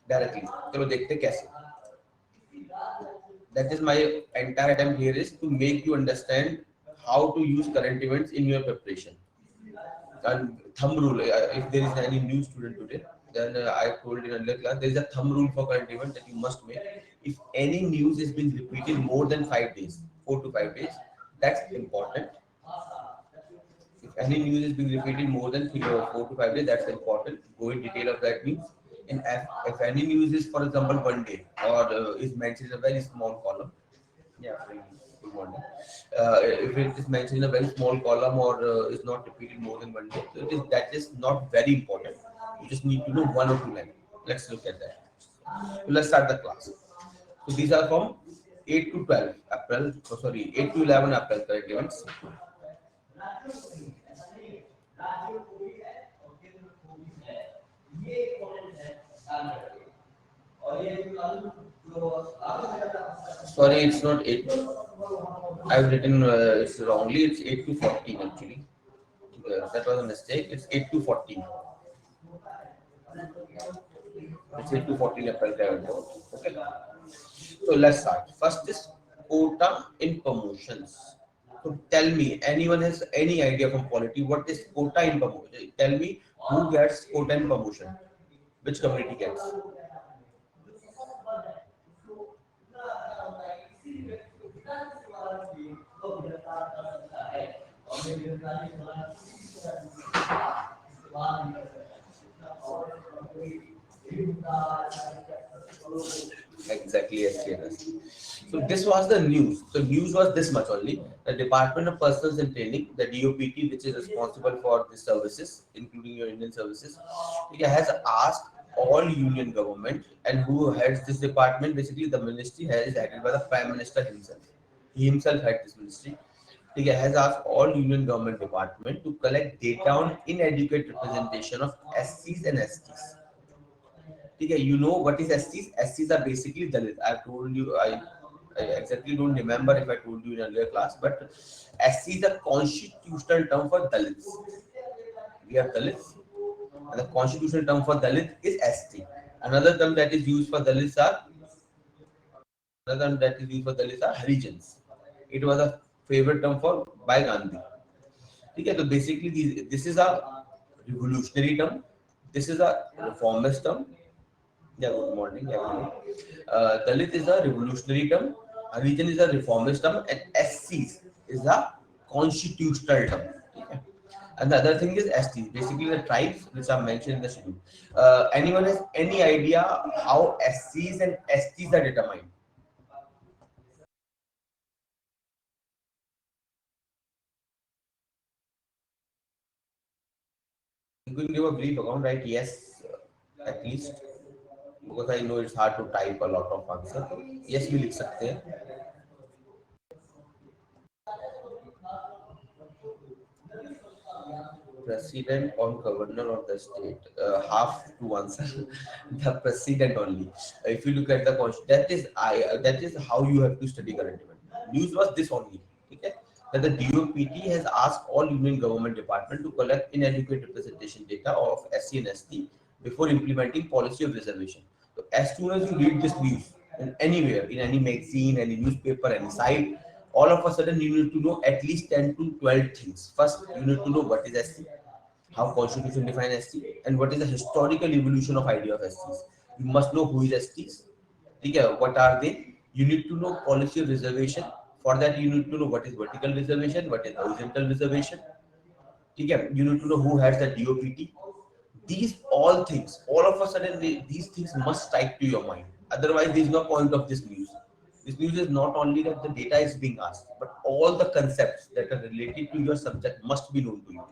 directly. चलो देखते हैं कैसे. That is my entire attempt here is to make you understand how to use current events in your preparation. And thumb rule, if there is any new student today, then I told in earlier class, there is a thumb rule for current event that you must make. If any news is being repeated more than 5 days, 4 to 5 days, that's important. If any news is being repeated more than 4 to 5 days, that's important. Go in detail of that means. If any news is, for example, 1 day or is mentioned in a very small column, yeah, good morning. If it is mentioned in a very small column or is not repeated more than 1 day, so that is not very important. You just need to know 1 or 2 lines. Let's look at that. So let's start the class. So these are from 8 to 12 April. Oh, sorry, 8 to 11 April correct events. Sorry, it's not 8. I've written it's wrongly. It's 8 to 14 actually. That was a mistake. It's 8 to 14. It's 8 to 14 April. Okay. So let's start. First is quota in promotions. So tell me, anyone has any idea from polity what is quota in promotion? Tell me who gets quota in promotion. Which community gets? Exactly, yes, yes. So this was the news. So news was this much only. The Department of Personnel and Training, the DOPT, which is responsible for the services, including your Indian services, it has asked all union government and who heads this department. Basically, the ministry is headed by the Prime Minister himself. He himself had this ministry. It has asked all union government department to collect data on inadequate representation of SCs and STs. ठीक है, you know what is SCs? SCs are basically Dalit. I've told you, I exactly don't remember if I told you in earlier class, but SC is a constitutional term for Dalits. We have Dalits, and the constitutional term for Dalit is ST. Another term that is used for Dalits are Harijans. It was a favorite term for by Gandhi. Okay, so basically this is a revolutionary term. This is a reformist term. Yeah, good morning, everyone. Dalit is a revolutionary term, Harijan is a reformist term, and SCs is a constitutional term. Okay. And the other thing is STs, basically the tribes which are mentioned in the schedule. Anyone has any idea how SCs and STs are determined? You can give a brief account, right? Yes, at least. Because I know it's hard to type a lot of answer. Yes, we लिख सकते हैं. President or governor of the state, half to answer. The president only. If you look at the constitution, that is how you have to study current event. News was this only. Okay? That the DOPT has asked all union government department to collect inadequate representation data of SC and ST before implementing policy of reservation. So as soon as you read this news in anywhere, in any magazine, any newspaper, any site, all of a sudden you need to know at least 10 to 12 things. First, you need to know what is ST, how constitution defines ST, and what is the historical evolution of idea of STs. You must know who is STs. Okay, what are they? You need to know policy of reservation. For that, you need to know what is vertical reservation, what is horizontal reservation. Okay, you need to know who has the DOPT. These all things, all of a sudden, these things must strike to your mind. Otherwise, there is no point of this news. This news is not only that the data is being asked, but all the concepts that are related to your subject must be known to you.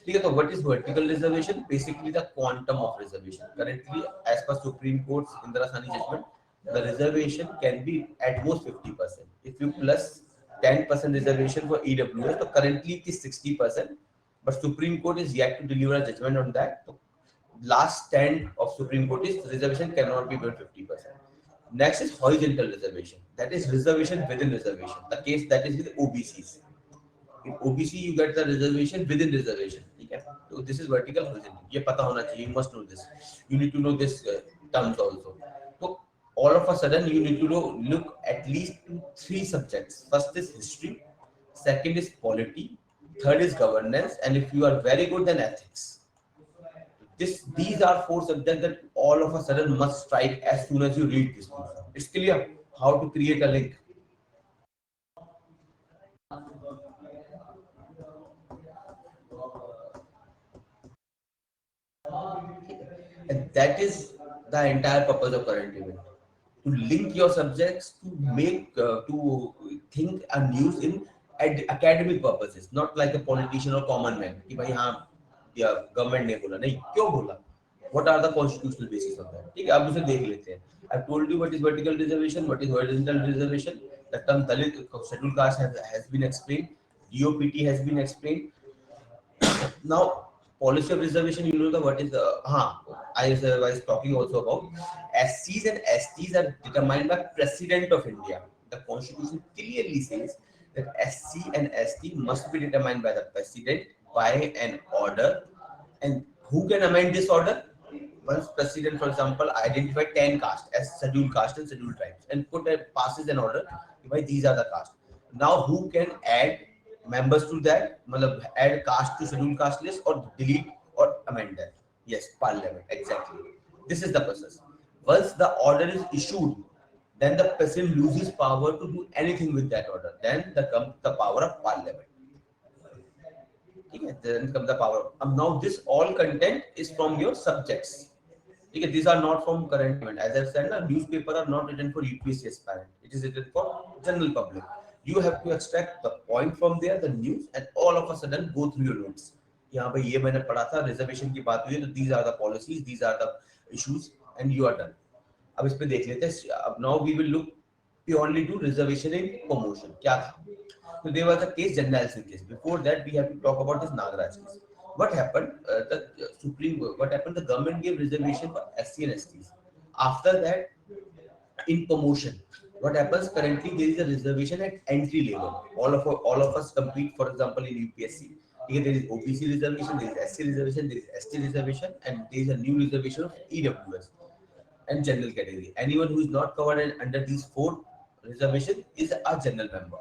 Okay, so what is vertical reservation? Basically, the quantum of reservation. Currently, as per Supreme Court's Indira Sani judgment, the reservation can be at most 50%. If you plus 10% reservation for EWS, so currently it is 60%. But Supreme Court is yet to deliver a judgment on that. So last stand of Supreme Court is reservation cannot be beyond 50%. Next is horizontal reservation. That is reservation within reservation. The case that is with OBCs. In OBC, you get the reservation within reservation. Okay? So this is vertical horizontal. ये पता होना चाहिए. You must know this. You need to know this terms also. So all of a sudden you need to look at least to three subjects. First is history, second is polity, third is governance, and if you are very good, then ethics. These are four subjects that all of a sudden must strike as soon as you read this book. It's clear how to create a link. And that is the entire purpose of current event. To link your subjects, to make to think a news in academic purposes, not like a politician or common man कि भाई हाँ या government ने बोला नहीं क्यों बोला, what are the constitutional basis of that. ठीक है, अब उसे देख लेते हैं. I've told you what is vertical reservation, what is horizontal reservation. The term Dalit scheduled caste has been explained. DOPT has been explained. Now, policy of reservation, you know the what is the I was talking also about SCs and STs are determined by President of India. The Constitution clearly says that SC and ST must be determined by the President by an order. And who can amend this order? Once President, for example, identify 10 castes as scheduled caste and scheduled tribes and passes an order, by these are the castes. Now, who can add members to that, matlab add caste to scheduled caste list or delete or amend that? Yes, Parliament, exactly. This is the process. Once the order is issued, then the president loses power to do anything with that order. Then the power of Parliament. Okay, then comes the power. Now this all content is from your subjects. Okay, these are not from current event. As I said, newspaper are not written for UPSC aspirant. It is written for general public. You have to extract the point from there, the news, and all of a sudden go through your notes. यहाँ पे ये मैंने पढ़ा था, reservation की बात हुई है, तो these are the policies, these are the issues, and you are done. अब इस पे देख लेते हैं. अब now we will look purely to reservation in promotion. क्या था? So there was a case, general case. Before that, we have to talk about this Nagaraj case. What happened? What happened? The government gave reservation for SC and STs. After that, in promotion, what happens? Currently, there is a reservation at entry level. All of us compete. For example, in UPSC, okay, there is OBC reservation, there is SC reservation, there is ST reservation, and there is a new reservation of EWS and general category. Anyone who is not covered under these four reservations is a general member.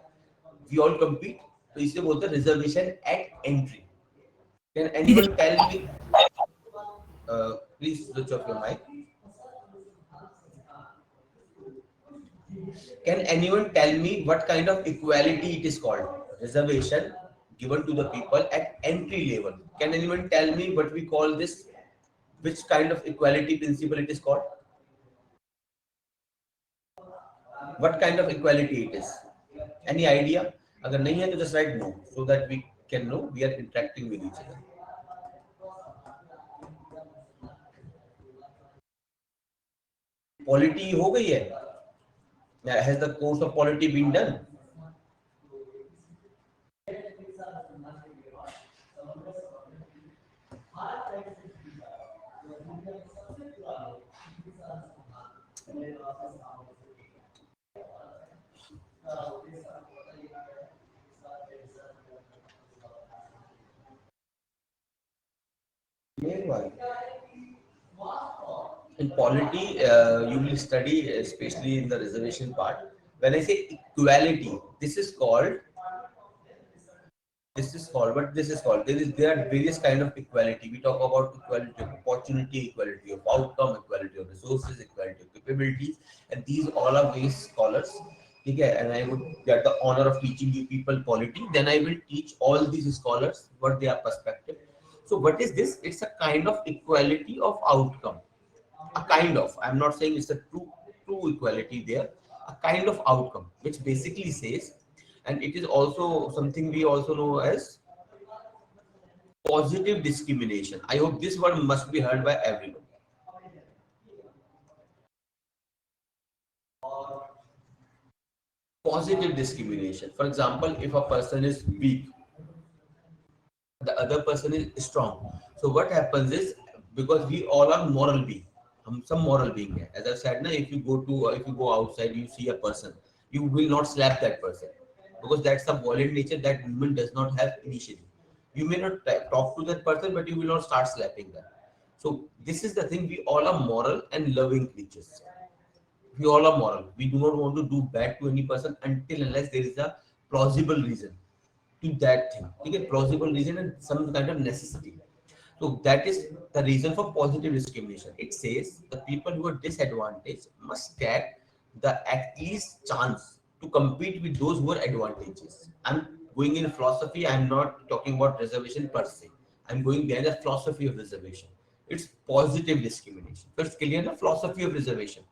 We all compete. तो इसे बोलते हैं reservation at entry. Can anyone tell me? Please switch off your mic. Can anyone tell me what kind of equality it is called? Reservation given to the people at entry level. Can anyone tell me what we call this? Which kind of equality principle it is called? What kind of equality it is? Any idea? अगर नहीं है तो just write no so that we can know we are interacting with each other. Polity हो गई है? Has the course of polity been done? In polity, you will study, especially in the reservation part. When I say equality, this is called. What this is called. There are various kind of equality. We talk about equality of opportunity, equality of outcome, equality of resources, equality of capabilities, and these all are various scholars. Okay, and I would get the honor of teaching you people polity. Then I will teach all these scholars what their perspective. So what is this? It's a kind of equality of outcome. A kind of. I'm not saying it's a true equality there. A kind of outcome, which basically says, and it is also something we also know as positive discrimination. I hope this word must be heard by everyone. Positive discrimination. For example, if a person is weak, the other person is strong. So what happens is, because we all are moral being, हम सब moral being है. As I said, na, if you go outside, you see a person, you will not slap that person because that's a violent nature that human does not have initially. You may not talk to that person, but you will not start slapping them. So this is the thing, we all are moral and loving creatures. We all are moral. We do not want to do bad to any person until unless there is a plausible reason to that thing. You get plausible reason and some kind of necessity. So that is the reason for positive discrimination. It says the people who are disadvantaged must get the at least chance to compete with those who are advantageous. I'm going in philosophy. I'm not talking about reservation per se. I'm going behind the philosophy of reservation. It's positive discrimination. So it's clear the philosophy of reservation.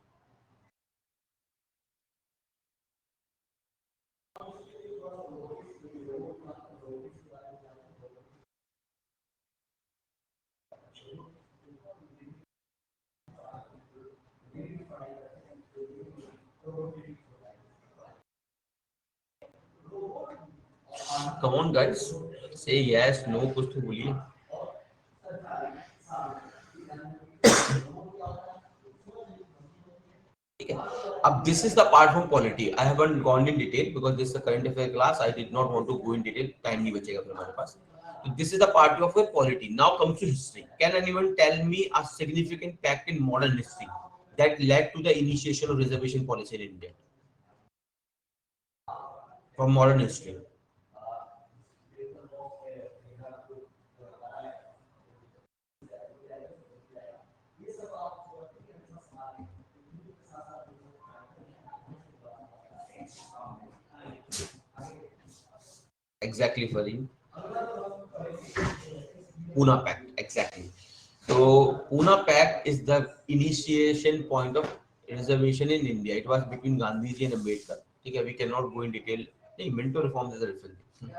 Come on, guys. Say yes, no, कुछ तो बोलिए. Okay. This is the part from polity. I haven't gone in detail because this is a current affair class. I did not want to go in detail. Time नहीं बचेगा फिर हमारे पास. So this is the part of a polity. Now comes to history. Can anyone tell me a significant fact in modern history that led to the initiation of reservation policy in India? From modern history. Exactly, Farin. Pune Pact, exactly. So Pune Pact is the initiation point of reservation in India. It was between Gandhiji and Ambedkar. Okay, we cannot go in detail. The Minto reforms is a different thing.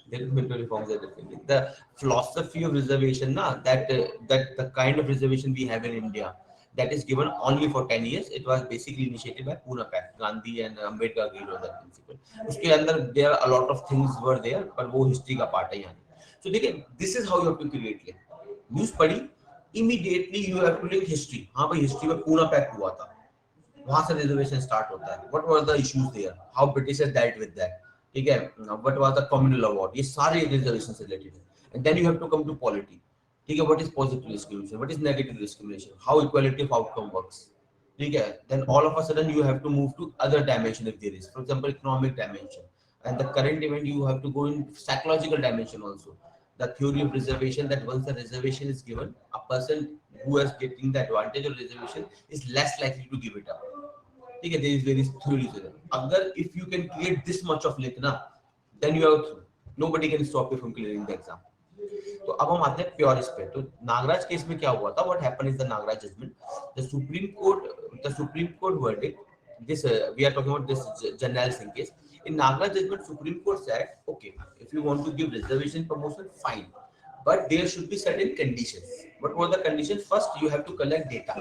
There is Minto reforms are different thing. The philosophy of reservation, that the kind of reservation we have in India, that is given only for 10 years. It was basically initiated by Pune Pact. Gandhi and Ambedkar agreed on that principle. उसके अंदर there are a lot of things were there, पर वो history का part है यहाँ. So देखिए, this is how you have to create link. News पढ़ी, immediately you have to link history. हाँ भाई, history में पूना पैक्ट हुआ था, वहां से रिजर्वेशन स्टार्ट होता है. What were the issues there, how British has dealt with that. ठीक है, what was the communal award, ये सारे रिजर्वेशन से रिलेटेड है. And then you have to come to polity. ठीक है, what is positive discrimination, what is negative discrimination, how equality of outcome works. ठीक है, then all of a sudden you have to move to other dimension if there is, for example economic dimension. And the current event you have to go in psychological dimension also. The theory of reservation, that once the reservation is given, a person who is getting the advantage of reservation is less likely to give it up. ठीक है, there is various theories with it. अगर if you can create this much of link ना, then you are through. Nobody can stop you from clearing the exam. तो अब हम आते हैं purest पे. तो नागराज केस में क्या हुआ था, what happened is the Nagaraj judgement. The Supreme Court verdict, this we are talking about this general sin case. In Nagraj judgment, Supreme Court said, okay, if you want to give reservation promotion, fine, but there should be certain conditions. What were the conditions? First, you have to collect data.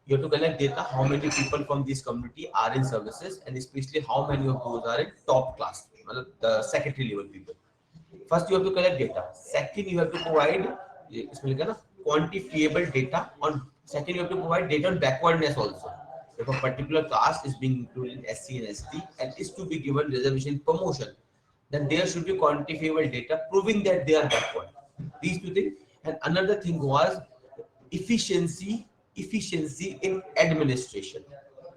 You have to collect data, how many people from this community are in services, and especially how many of those are in top class, the secretary level people. First, you have to collect data. Second, you have to provide इसमें लिखा ना quantifiable data on. Second, you have to provide data on backwardness also. If a particular caste is being included in SC and ST and is to be given reservation promotion, then there should be quantifiable data proving that they are backward. These two things. And another thing was efficiency in administration.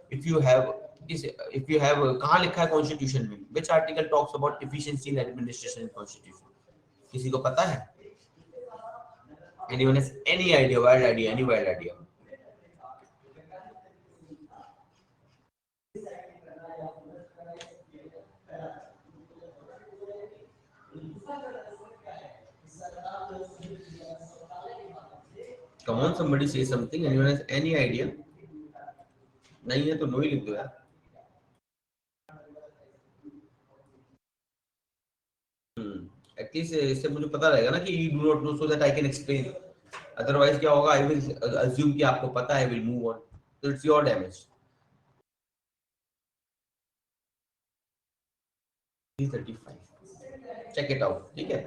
If you have कहाँ लिखा है constitution में, which article talks about efficiency in administration in constitution? किसी को पता है? Anyone has any idea? Wild idea? Any wild idea? Come on, somebody say something. Anyone has any idea? नहीं है तो नो ही लिख दो यार. एटलीस्ट इससे मुझे पता रहेगा ना कि you do not know, so that I can explain. Otherwise क्या होगा, आई विल अज्यूम कि आपको पता है, विल मूव ऑन. तो it's your damage. 335, check it out. ठीक है,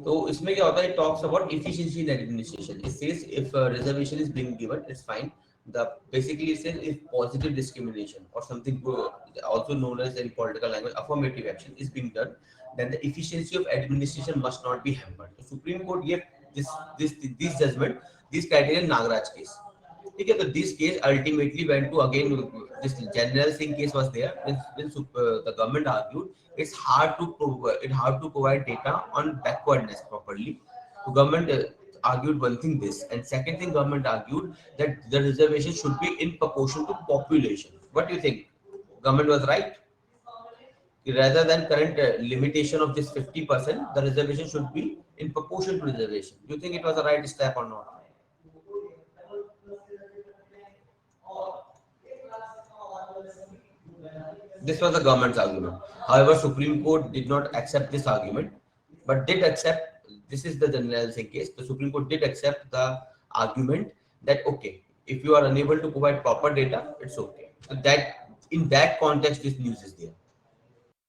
तो इसमें क्या होता है, it talks about efficiency in administration. It says if reservation is being given, it's fine. The basically it says if positive discrimination or something also known as in political language affirmative action is being done, then the efficiency of administration must not be hampered. The Supreme Court gave this this judgment, this criteria in Nagaraj case. Okay, so this case ultimately went to again this general Singh case was there. The government argued it's hard to provide data on backwardness properly. The government argued one thing this, and second thing government argued that the reservation should be in proportion to population. What do you think? Government was right. Rather than current limitation of this 50%, the reservation should be in proportion to reservation. Do you think it was a right step or not? This was the government's argument. However, Supreme Court did not accept this argument, but did accept, this is the general Singh case. The Supreme Court did accept the argument that okay, if you are unable to provide proper data, it's okay. So that in that context, this news is there.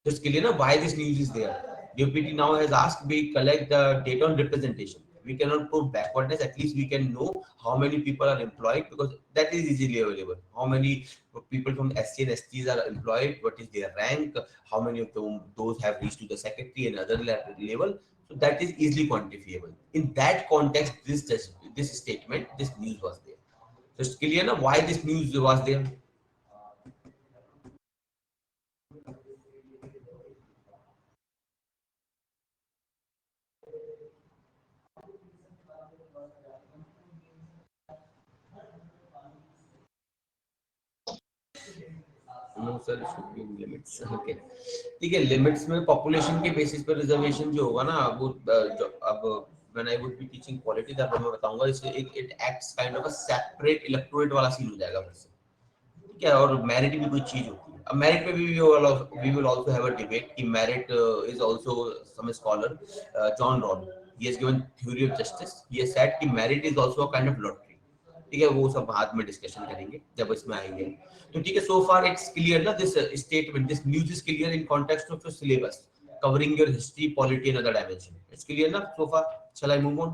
Just clear na why this news is there. UPT now has asked we collect the data on representation. We cannot prove backwardness. At least we can know how many people are employed because that is easily available. How many people from SC and STs are employed? What is their rank? How many of them those have reached to the secretary and other level? So that is easily quantifiable. In that context, this statement, this news was there. So it's clear na why this news was there. No sir should be limits okay ठीक है limits में population के basis पर reservation जो होगा ना वो अब when I would be teaching polity तब मैं बताऊंगा इससे एक it acts kind of a separate electorate वाला सीन हो जाएगा फिर से ठीक है और मेरिट भी कोई चीज होती है अब मेरिट पे भी we will also have a debate कि merit is also some scholar John Rawls he has given theory of justice he has said कि merit is also a kind of lottery ठीक है वो सब बाद में डिस्कशन करेंगे जब इसमें आएंगे तो ठीक है सो फार इट्स क्लियर ना this statement this news is clear in context of your syllabus covering your history polity and other dimension it's clear na so far shall I move on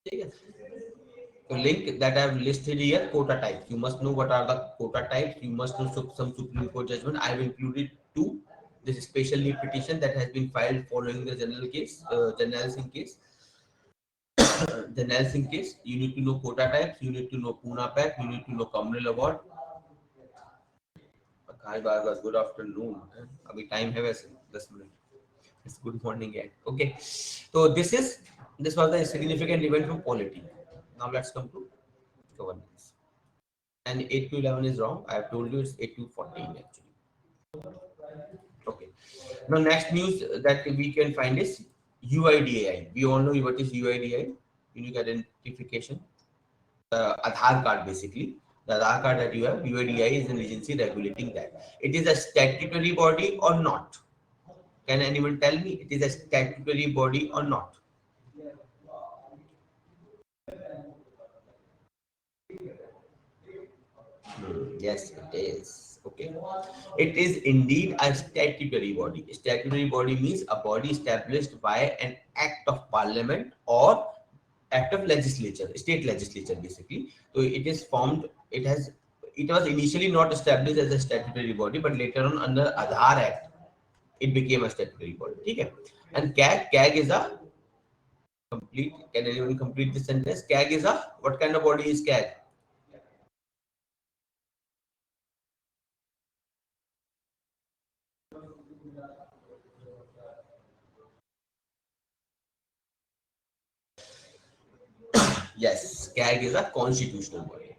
ठीक है so link that I have listed here quota types you must know what are the quota types you must know some Supreme Court judgment I have included two this special leave petition that has been filed following the general Singh case the Nelson case, you need to know quota types, you need to know Pune Pact, you need to know communal award. Hi Bhargava, good afternoon. अभी time है वैसे 10 minute. It's good morning yet. Okay. So this was a significant event for polity. Now let's come to governance. And 8 to 11 is wrong. I have told you it's 8 to 14 actually. Okay. Now next news that we can find is UIDAI. We all know what is UIDAI, unique identification. The Aadhaar card basically. The Aadhaar card that you have, UIDAI is an agency regulating that. It is a statutory body or not? Can anyone tell me it is a statutory body or not? Yes, it is. Okay. It is indeed a statutory body. Statutory body means a body established by an act of parliament or act of legislature, state legislature basically. So it is formed, it was initially not established as a statutory body, but later on under Aadhaar Act, it became a statutory body. Okay. And CAG is a complete, can anyone complete this sentence? CAG is a, what kind of body is CAG? Yes, CAG is a constitutional body.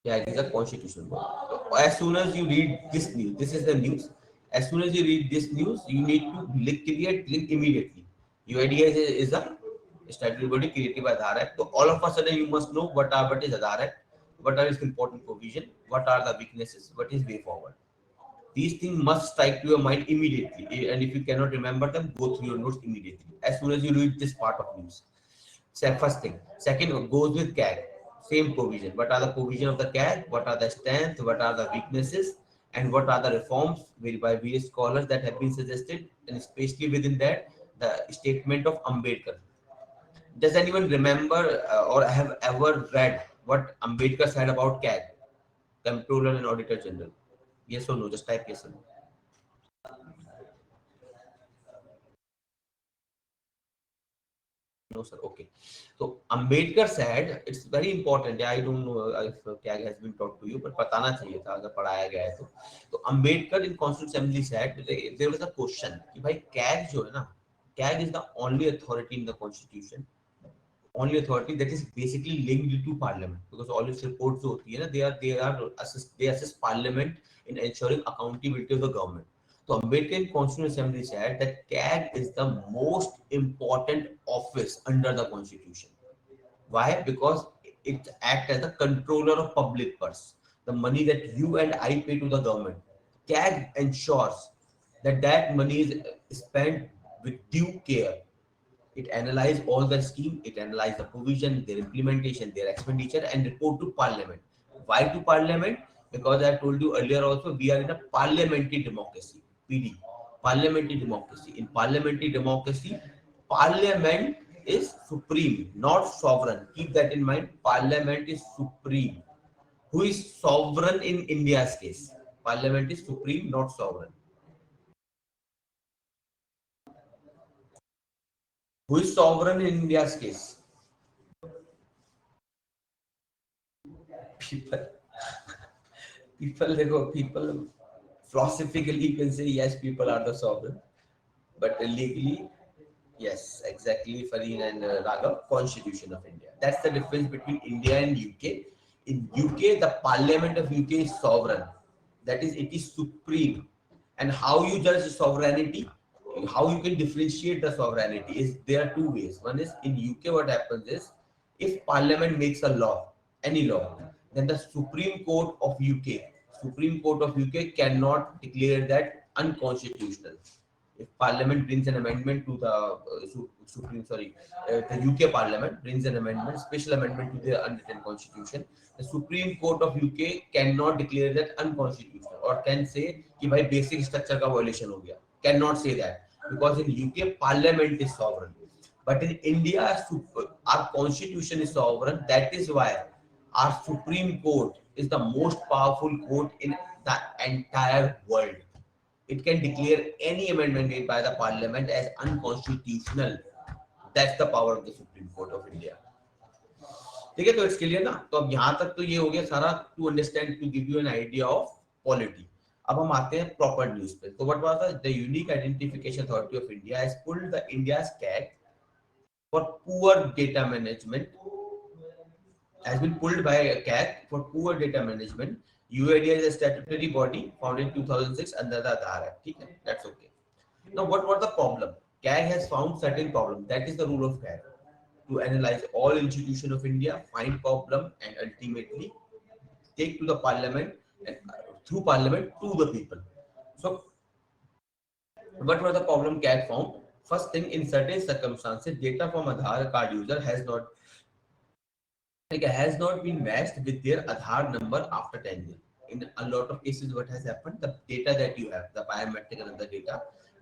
CAG is a constitutional body. So as soon as you read this news, this is the news. As soon as you read this news, you need to create link immediately. UIDA is a statutory body created by Aadhaar Act. So all of a sudden you must know what is Aadhaar Act, what are its important provision, what are the weaknesses, what is way forward. These things must strike to your mind immediately. And if you cannot remember them, go through your notes immediately. As soon as you read this part of news. So first thing. Second goes with CAG. Same provision. What are the provision of the CAG? What are the strengths? What are the weaknesses? And what are the reforms by various scholars that have been suggested? And especially within that, the statement of Ambedkar. Does anyone remember or have ever read what Ambedkar said about CAG? Comptroller and Auditor General. Yes or no? Just type yes or no. No, sir. Okay. So Ambedkar said it's very important. Yeah, I don't know if CAG has been taught to you, but बताना चाहिए था अगर पढ़ाया गया है तो. तो Ambedkar in Constituent Assembly said there was a question कि भाई CAG जो है ना, CAG is the only authority in the Constitution, only authority that is basically linked to Parliament, because all its reports जो होती है ना, they assist Parliament in ensuring accountability of the government. So Ambedkar Constituent Assembly said that CAG is the most important office under the Constitution. Why? Because it acts as the controller of public purse, the money that you and I pay to the government. CAG ensures that that money is spent with due care. It analyzes all the scheme, it analyzes the provision, their implementation, their expenditure, and report to Parliament. Why to Parliament? Because I told you earlier also, we are in a parliamentary democracy. PD. Parliamentary democracy. In parliamentary democracy, Parliament is supreme, not sovereign. Keep that in mind. Parliament is supreme. Who is sovereign in India's case? Parliament is supreme, not sovereign. Who is sovereign in India's case? People. People philosophically you can say yes, people are the sovereign, but legally, yes, exactly, Farin and Raghav, Constitution of India. That's the difference between India and UK. In UK, the Parliament of UK is sovereign. That is, it is supreme. And how you judge sovereignty, how you can differentiate the sovereignty is there are two ways. One is in UK, what happens is if Parliament makes a law, any law, then the Supreme Court of UK cannot declare that unconstitutional. If Parliament brings an amendment to the the UK Parliament brings an amendment, special amendment to the unwritten constitution, the Supreme Court of UK cannot declare that unconstitutional or can say कि भाई basic structure का violation हो गया. Cannot say that because in UK Parliament is sovereign, but in India our constitution is sovereign. That is why our Supreme Court is the most powerful court in the entire world. It can declare any amendment made by the parliament as unconstitutional. That's the power of the Supreme Court of India. ठीक है, तो it's clear ना. तो अब यहाँ तक तो ये हो गया सारा to understand, to give you an idea of polity. अब हम आते हैं प्रॉपर न्यूज पे. तो what was the unique identification authority of India has pulled the India's CAG for poor data management, has been pulled by a CAC for poor data management. UIDai is a statutory body founded in 2006 under the Aadhaar Act. Okay? That's okay. Now, what was the problem? CAG has found certain problem. That is the rule of CAG. To analyze all institutions of India, find problem, and ultimately take to the parliament and through parliament to the people. So, what was the problem CAG found? First thing, in certain circumstances, data from Aadhaar card user has not been matched with their Aadhaar number after 10 years. In a lot of cases, what has happened, the data that you have, the biometric and other data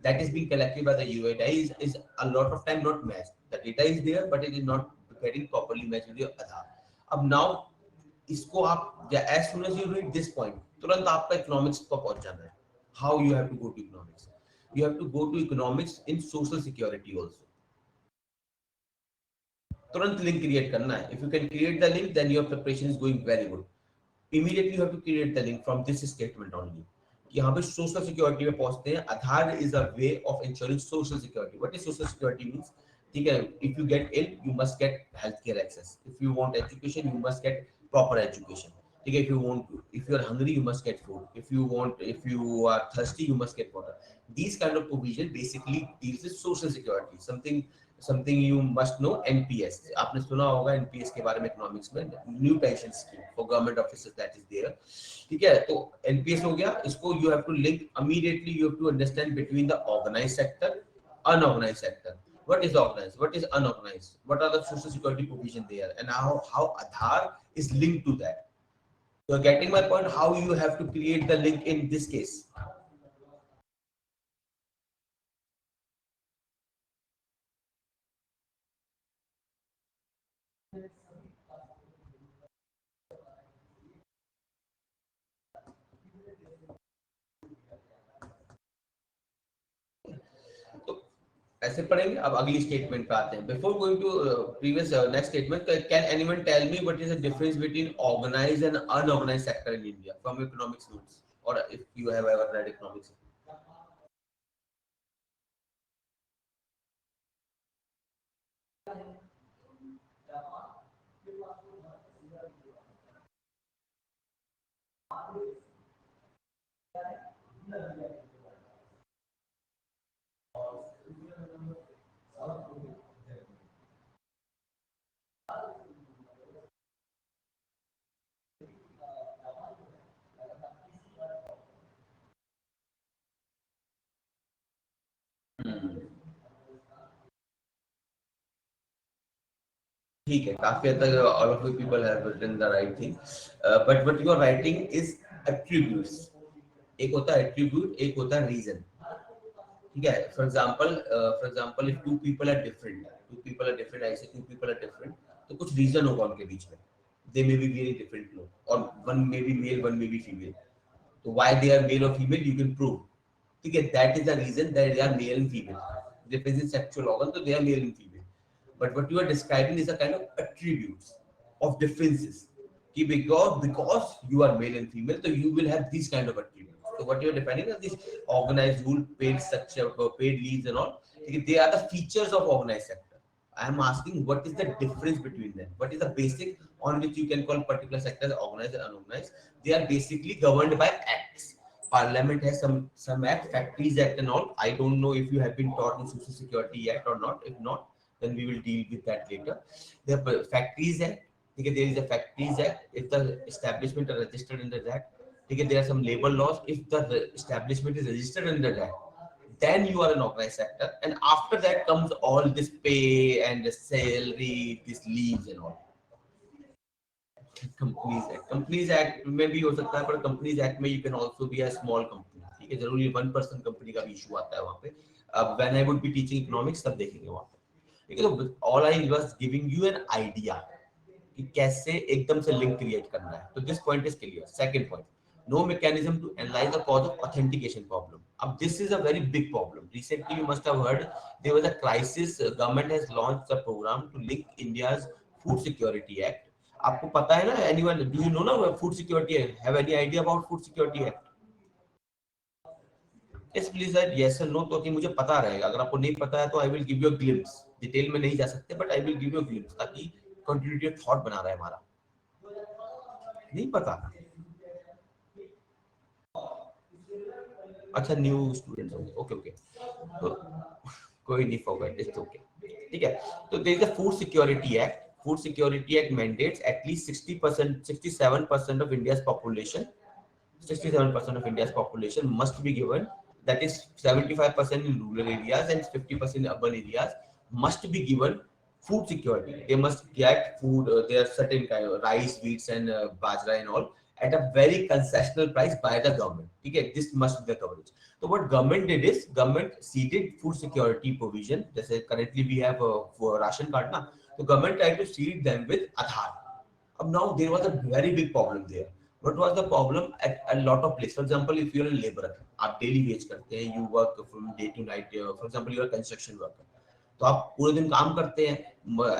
that is being collected by the UIDai is a lot of time not matched. The data is there, but it is not getting properly matched with your Aadhaar. अब now इसको आप as soon as you read this point, तुरंत आपका economics पर पहुंच जाना है. How you have to go to economics? You have to go to economics in social security also. तुरंत लिंक क्रिएट करना है. If you can create the link, then your preparation is going very good. Immediately you have to create the link from this statement only. कि यहाँ पे social security में पहुंचते हैं. Aadhaar is a way of ensuring social security. What is social security means? ठीक है, if you get ill you must get health care access. If you want education you must get proper education. ठीक है, if you are hungry you must get food. If you are thirsty you must get water. These kind of provision basically deals with social security. Something you must know. NPS आपने सुना होगा. NPS के बारे में economics में new pension scheme for government officers that is there. ठीक है, तो एनपीएस हो गया. इसको you have to link immediately. You have to understand between the organised sector, unorganized sector. What is organized? What is unorganized? What are the social security provision there? And how Aadhaar is linked to that. You are getting my point? How you have to create the link in this case. ऐसे पढ़ेंगे. अब अगली statement पे आते हैं. Before going to previous next statement, can anyone tell me what is the difference between organised and unorganised sector in India from economics notes, और if you have ever read economics. ठीक है, काफी हद तक all of you people have written the right thing, but what you are writing is attributes. एक होता है attribute, एक होता है रीजन. ठीक है. For example if two people are different, तो कुछ रीजन होगा उनके बीच में. They may be very different लोग, और one may be male, one may be female. तो व्हाई दे आर मेल और फीमेल यू कैन प्रूव. ठीक है, that is the reason that they are male and female. Difference in sexual organ, तो they are male and female. But what you are describing is a kind of attributes of differences. Because you are male and female, so you will have these kind of attributes. So what you are defining as this organized rule, paid structure, paid leaves and all. They are the features of organized sector. I am asking what is the difference between them? What is the basic on which you can call particular sectors organized and unorganized? They are basically governed by acts. Parliament has some act, Factories Act and all. I don't know if you have been taught in Social Security Act or not. If not, then we will deal with that later. The Factories Act, okay, there is a Factories Act. If the establishment are registered under that, okay, there are some labor laws. If the establishment is registered under that, then you are an organized sector. And after that comes all this pay and the salary, this leaves and all. Companies act में भी हो सकता है, पर companies act में you can also be a small company. ठीक है, जरूरी वन पर्सन कंपनी का भी इशू आता है वहां पे. अब when I would be teaching economics तब देखेंगे वहां पे. ठीक है, तो all I was giving you an idea कि कैसे एकदम से लिंक क्रिएट करना है. तो this point is clear. Second point, no mechanism to analyze the cause of authentication problem. This is a very big problem. Recently you must have heard there was a crisis. Government has launched a program to link India's food security act. आपको पता है ना, anyone do you know ना food security act? Have any idea about food security act? Yes please sir, yes or no, तो कि मुझे पता रहेगा. अगर आपको नहीं पता है तो I will give you a glimpse. Detail में नहीं जा सकते, but I will give you a glimpse ताकि कंटिन्यूटी ऑफ थॉट बना रहा है हमारा. नहीं पता? अच्छा, न्यू स्टूडेंट्स होंगे. ओके ओके, तो कोई नहीं, फॉरगेट, इट्स ओके. ठीक है, तो there is a food security act. Food security act mandates at least 60%, 67% of India's population, 67% of India's population must be given, that is 75% in rural areas and 50% in urban areas, must be given food security. They must get food. There are certain kind of rice, wheats, and bajra and all at a very concessional price by the government. Okay, this must be the coverage. So what government did is government seeded food security provision. जैसे currently we have for ration card ना, so government tried to seed them with Aadhaar. Now there was a very big problem there. What was the problem? At a lot of places, for example, if you're a laborer, आप daily wage करते हैं, you work from day to night. For example, you're a construction worker. तो आप पूरे दिन काम करते हैं.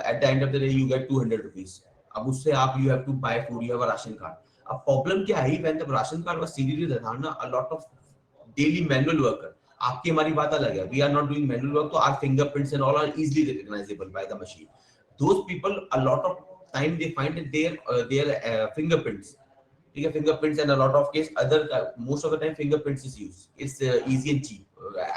At the end of the day, you get 200 rupees. अब उससे आप you have to buy food, you have a ration card. अब problem क्या आई? When the ration card was seeded with Aadhaar, a lot of daily manual worker. आपकी हमारी बात अलग है. We are not doing manual work, so our fingerprints and all are easily recognizable by the machine. Those people, a lot of time they find that their fingerprints. ठीक है, fingerprints and a lot of case other most of the time fingerprints is used. It's easy and cheap.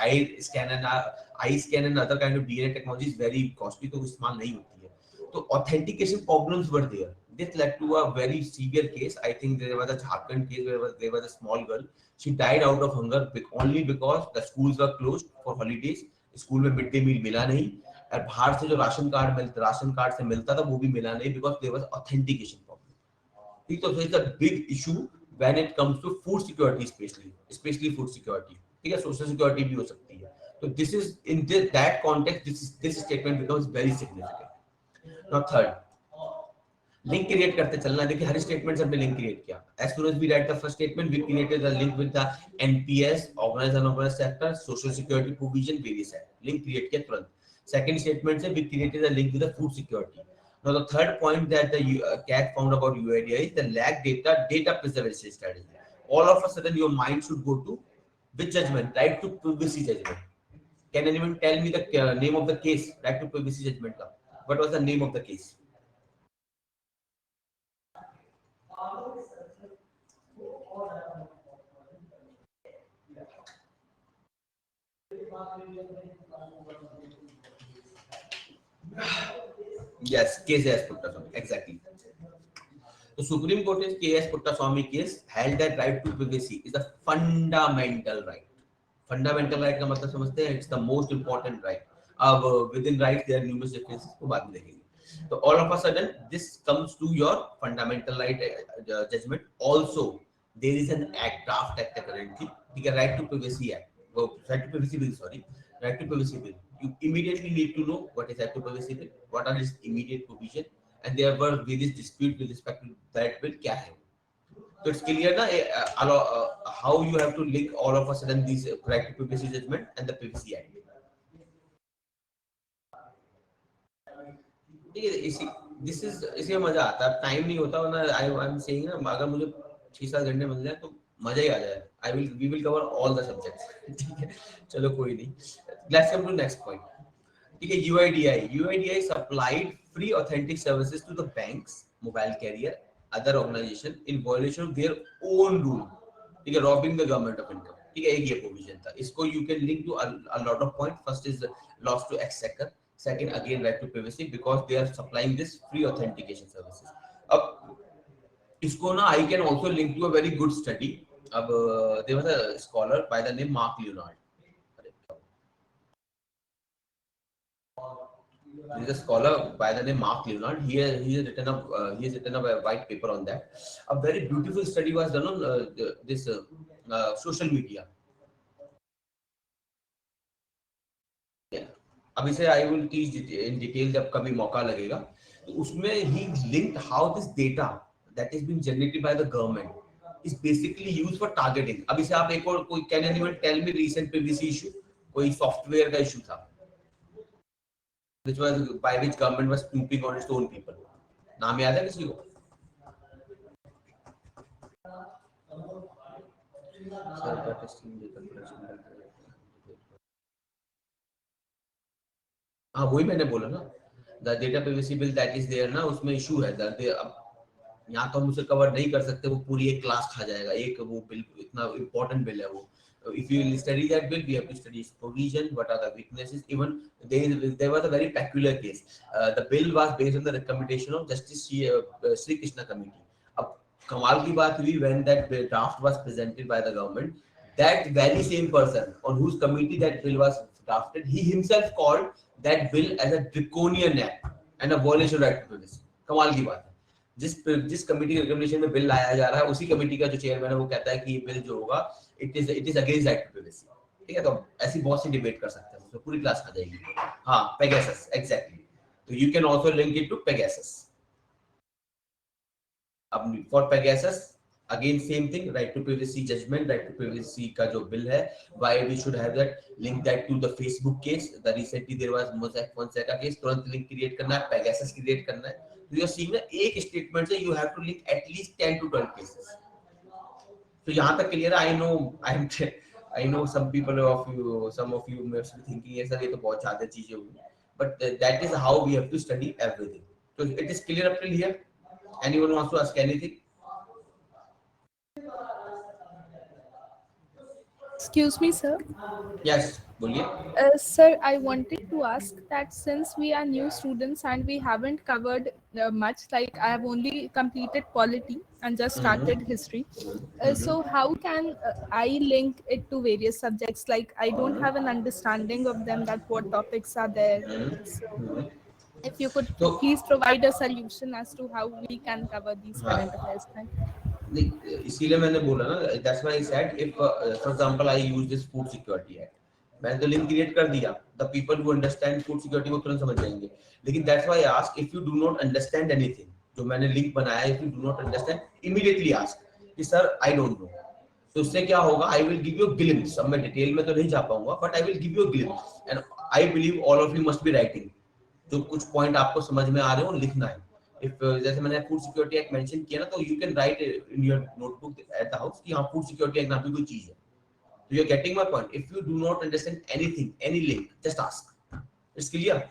eye scan and other kind of DNA technology is very costly, तो इस्तेमाल नहीं होती है. तो authentication problems were there. This led to a very severe case. I think there was a Jharkhand case where there was a small girl. She died out of hunger only because the schools were closed for holidays. School में mid day meal मिला नहीं, और बाहर से जो ration card से मिलता था वो भी मिला नहीं, because there was authentication problem. ठीक, तो it's a big issue when it comes to food security, specially food security. ठीक है, सोशल सिक्योरिटी भी हो सकती है. तो this is in that context, this statement becomes very significant. Now third, link create करते चलना. देखिए हर स्टेटमेंट से हमने लिंक क्रिएट किया. As soon as we write the first statement we created the link with the NPS, organised unorganised sector, social security provision, various act. Link create किया तुरंत. Second statement से we created the link with the food security. Now the third point that the CAT found about UIDI is the lack data preservation strategy. All of a sudden your mind should go to which judgment? Right to privacy judgment. Can anyone tell me the name of the case? Right to privacy judgment का. What was the name of the case? Yes, case AS Puttaswamy. Exactly. The Supreme Court is KS Puttaswamy case held that right to privacy is a fundamental right. Fundamental right का मतलब समझते हैं? It's the most important right. अब within rights there are numerous differences को बाद में देखेंगे. So all of a sudden this comes to your fundamental right judgment. Also there is an act, draft act currently. ठीक है, right to privacy act. वो right to privacy bill, sorry, right to privacy bill. You immediately need to know what is right to privacy bill, what are its immediate provision, and there were various dispute with respect to that bill क्या है. So it's clear ना how you have to link all of a sudden these right to privacy judgment and the privacy act. ठीक है, इसी this is इसमें मजा आता है. टाइम नहीं होता वरना आई एम सेइंग ना, अगर मुझे 6-7 घंटे मिल जाए तो मजा ही आ जाए. We will cover all the subjects. ठीक है, चलो कोई नहीं. Let's come to next point. ठीक है, UIDAI supplied free authentic services to the banks, mobile carrier, other organisation in violation of their own rule. ठीक है, robbing the government of India. ठीक है, एक ये प्रोविजन था. इसको you can link to a lot of point. First is loss to exchequer, second again right to privacy because they are supplying this free authentication services. अब इसको ना I can also link to a very good study. अब there was a scholar by the name Mark Leonard. There is a scholar by the name Mark Leonard. He has written a white paper on that. A very beautiful study was done on this social media. अब इसे I will teach in detail जब कभी मौका लगेगा. तो उसमें ही linked how this data that is being generated by the government is basically used for targeting. अब इसे आप एक और कोई can anyone tell me recent privacy issue, कोई सॉफ्टवेयर का इशू था which was by which government was snooping on its own people. नाम याद है किसी को? सर का टेस्टिंग डेटा प्रोडक्शन. हाँ वही मैंने बोला ना, the data privacy bill that is there ना, उसमें इशू है. अब यहाँ तो हम उसे कवर नहीं कर सकते, वो पूरी एक क्लास खा जाएगा. एक वो बिल इतना इम्पोर्टेंट बिल है वो. If you will study that bill, we have to study its provision, what are the weaknesses. Even there was a very peculiar case. The bill was based on the recommendation of Justice Sri Krishna Committee. अब कमाल की बात हुई, when that draft was presented by the government, that very same person on whose committee that bill was drafted, he himself called that bill as a draconian act and a violation of right to privacy. कमाल की बात है. जिस committee के recommendation में bill लाया जा रहा है, उसी कमेटी का जो चेयरमैन है वो कहता है कि ये बिल जो होगा it is against right to privacy. ठीक है, तो ऐसी बहुत सी डिबेट कर सकते हैं, उसमें पूरी क्लास खा जाएगी. हाँ, पेगासस, एग्जैक्टली. तो you can also link it to Pegasus. अब for Pegasus again same thing, right to privacy judgment, right to privacy का जो बिल है, why we should have that, link that to the Facebook case. The recently there was Mossack Fonseca case. तुरंत link create करना है, Pegasus create करना है. तो you are seeing एक स्टेटमेंट से you have to link at least 10 to 12 cases. तो यहाँ तक क्लियर है. I know some people of you, some of you may be thinking ये सर ये तो बहुत ज्यादा चीजें होंगी, but that is how we have to study everything. तो it is clear up till here. Anyone wants to ask anything? Excuse me, sir. Yes, बोलिए. Sir, I wanted to ask that since we are new students and we haven't covered much, like I have only completed polity and just started history. So how can I link it to various subjects? Like I don't have an understanding of them, that what topics are there. So if you could तो please provide a solution as to how we can cover these हाँ, current affairs. इसीलिए मैंने बोला ना, that's why I said if for example I use this food security act, मैंने तो link create कर दिया. The people who understand food security वो तुरंत समझ जाएंगे. लेकिन that's why I ask, if you do not understand anything, जो मैंने लिंक बनाया, if you do not understand immediately ask कि सर आई डोंट नो। तो उससे क्या होगा, I will give you glimpse, अब मैं डिटेल में तो नहीं जा पाऊंगा but I will give you glimpse and I believe all of you must be writing. जो कुछ पॉइंट आपको समझ में आ रहे हो लिखना है। इफ जैसे मैंने फूड सिक्योरिटी एक्ट मेंशन किया ना, तो you can write in your notebook at the house कि हाँ फूड सिक्योरिटी एक्ट नाम की कोई चीज है। तो you are getting my point. If you do not understand anything, any link, just ask. It's clear?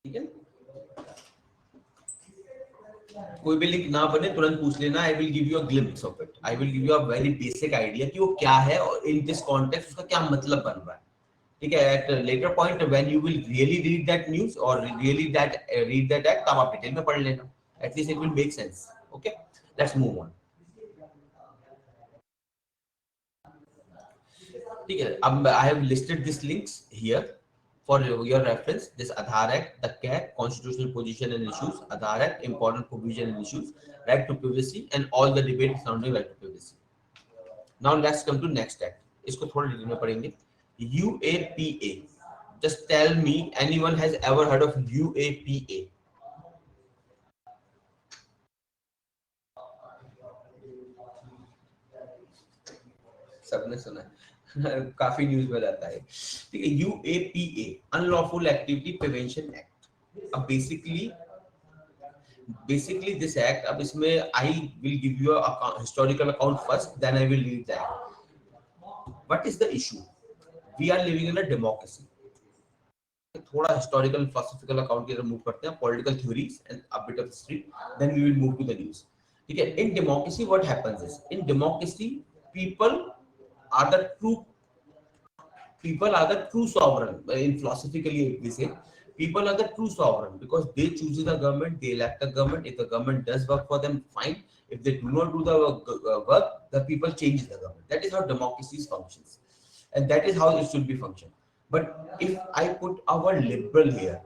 ठीक है, कोई भी लिंक ना बने तुरंत पूछ लेना, आई will give you a glimpse of it, I will give you a very basic idea कि वो क्या है और इन दिस कॉन्टेक्स्ट उसका क्या मतलब बन रहा है। ठीक है, at later point when you will really read that news और really that read that act, तब आप डिटेल में पढ़ लेना, at least it will make sense. Okay, let's move on. ठीक है, अब I have listed this links here for your reference. This Aadhaar Act, the CAC, constitutional position and issues, Aadhaar Act, important provision and issues, right to privacy, and all the debate surrounding right to privacy. Now let's come to next act. इसको थोड़ा detail में पढ़ेंगे। UAPA. Just tell me, anyone has ever heard of UAPA? सबने सुना है काफी news में रहता है। ठीक है, UAPA, unlawful activity prevention act. अब बेसिकली दिस एक्ट, अब इसमें I will give you historical account first, then I will read that. What is the issue? We are living in a democracy. थोड़ा historical philosophical account की तरफ move करते हैं, political theories and a bit of history, then we will move to the news. ठीक है, in democracy what happens is, in democracy people are the true sovereign. In philosophically we say people are the true sovereign because they choose the government, they elect the government. If the government does work for them, fine. If they do not do the work, the people change the government. That is how democracy functions, and that is how it should be function. But if I put our liberal here,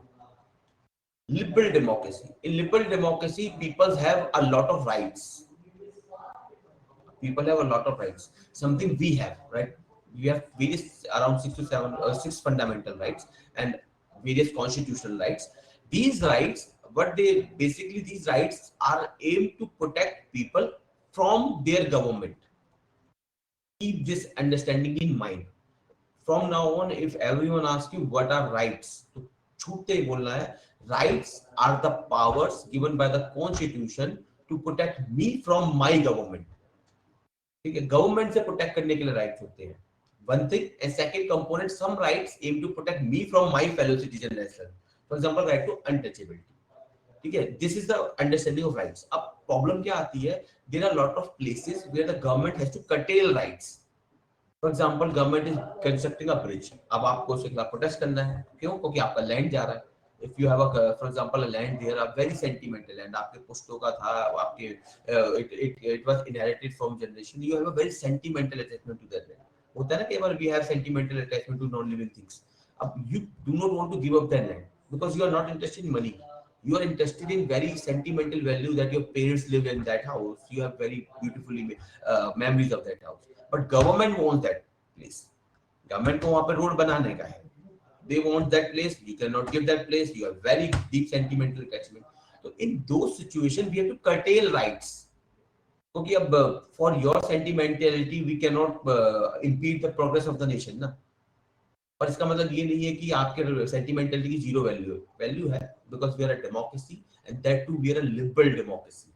liberal democracy, in liberal democracy people have a lot of rights. People have a lot of rights, something we have, right? We have various, around 6 to 7 or 6 fundamental rights and various constitutional rights. These rights, what they basically, these rights are aimed to protect people from their government. Keep this understanding in mind. From now on, if everyone asks you what are rights, तो छूटते ही बोलना है, rights are the powers given by the constitution to protect me from my government. ठीक है, government से protect करने के लिए राइट्स होते हैं, one thing. And second component, some rights aim to protect me from my fellow citizen as well. For example right to untouchability. ठीक है, this is the understanding of rights. अब problem क्या आती है, there are lot of places where the government has to curtail rights. For example government is constructing a bridge, अब आपको उसके खिलाफ प्रोटेस्ट करना है, क्यों? क्योंकि आपका लैंड जा रहा है। if you have a for example a land there, a very sentimental land, आपके पुश्तों का था, आपके it was inherited from generation, you have a very sentimental attachment to that land. होता है ना, कई बार we have sentimental attachment to non living things. अब you do not want to give up that land because you are not interested in money, you are interested in very sentimental value that your parents lived in that house, you have very beautiful memories of that house, but government wants that place, government को वहां पे road बनाने का है, they want that place, you cannot give that place, you have very deep sentimental attachment. So in those situations we have to curtail rights, क्योंकि अब for your sentimentality we cannot impede the progress of the nation ना। पर इसका मतलब ये नहीं है कि आपके सेंटिमेंटलिटी की जीरो वैल्यू है, वैल्यू है, because we are a democracy and that too we are a liberal democracy.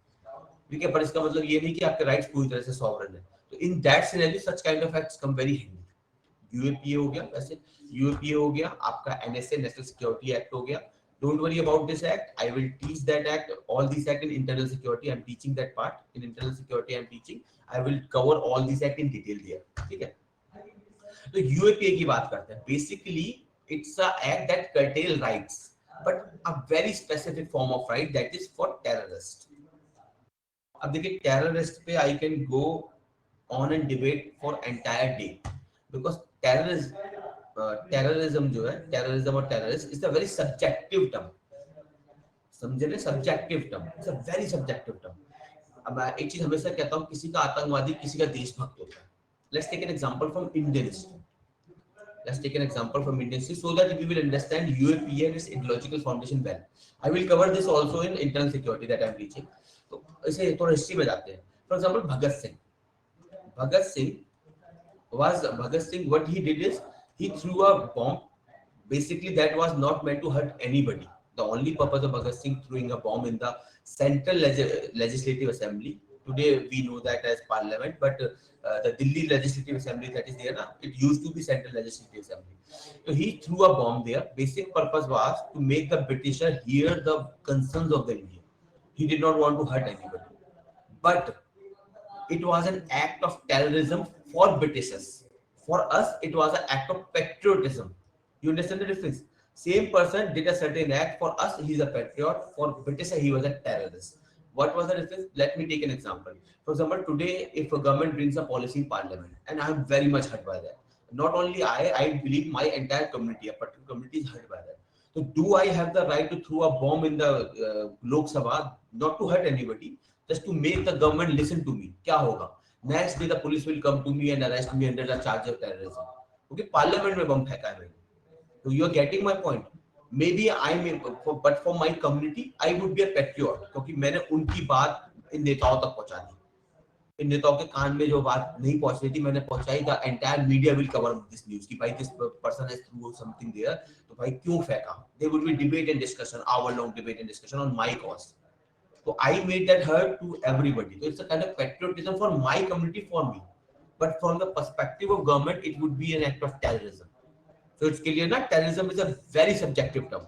ठीक है, पर इसका मतलब ये नहीं कि आपके राइट्स पूरी तरह से सॉवरेन है। तो in that scenario such kind of acts come very handy. UAPA हो गया, वैसे यूएपीए हो गया, आपका एनएसए नेशनल सिक्योरिटी एक्ट हो गया। Don't worry about this act, I will teach that act, all this act in internal security, I am teaching that part in internal security, I am teaching, I will cover all this act in detail there. ठीक है, तो UAPA की बात करते हैं। Basically it's a act that curtail rights, but a very specific form of right that is for terrorist. अब देखिए, terrorist पे I can go on and debate for entire day, because terrorism जो है, terrorism और terrorist is a very subjective term, समझे ना, subjective term, it's a very subjective term. अब मैं एक चीज हमेशा कहता हूँ, किसी का आतंकवादी किसी का देशभक्त होता है। Let's take an example from Indian history. Let's take an example from Indian history so that we will understand UAPA and its ideological foundation well. I will cover this also in internal security that I am teaching. तो इसे थोड़ा history में जाते हैं. For example, Bhagat Singh. Bhagat Singh Bhagat Singh. What he did is he threw a bomb. Basically, that was not meant to hurt anybody. The only purpose of Bhagat Singh throwing a bomb in the central legislative assembly. Today we know that as parliament, but the Delhi legislative assembly that is there now, it used to be central legislative assembly. So he threw a bomb there. Basic purpose was to make the Britisher hear the concerns of the Indian. He did not want to hurt anybody, but it was an act of terrorism for Britishers. For us, it was an act of patriotism. You understand the difference? Same person did a certain act. For us, he's a patriot. For Britisher, he was a terrorist. What was the difference? Let me take an example. For example, today, if a government brings a policy in parliament, and I'm very much hurt by that. Not only I believe my entire community, a particular community is hurt by that. So, do I have the right to throw a bomb in the Lok Sabha, not to hurt anybody, just to make the government listen to me? क्या होगा? Next day, the police will come to me and arrest me under the charge of terrorism. Okay, parliament में बम फेंका है मैंने. So you are getting my point. Maybe but for my community, I would be a patriot क्योंकि मैंने उनकी बात इन नेताओं तक पहुंचा दी. इन नेताओं के कान में जो बात नहीं पहुंच रही थी मैंने पहुंचाई. The entire media will cover this news कि भाई this person has threw something there. तो भाई क्यों फेंका? There would be debate and discussion, hour-long debate and discussion on my cause. So I made that heard to everybody. So it's a kind of patriotism for my community, for me. But from the perspective of government, it would be an act of terrorism. So it's clear that terrorism is a very subjective term.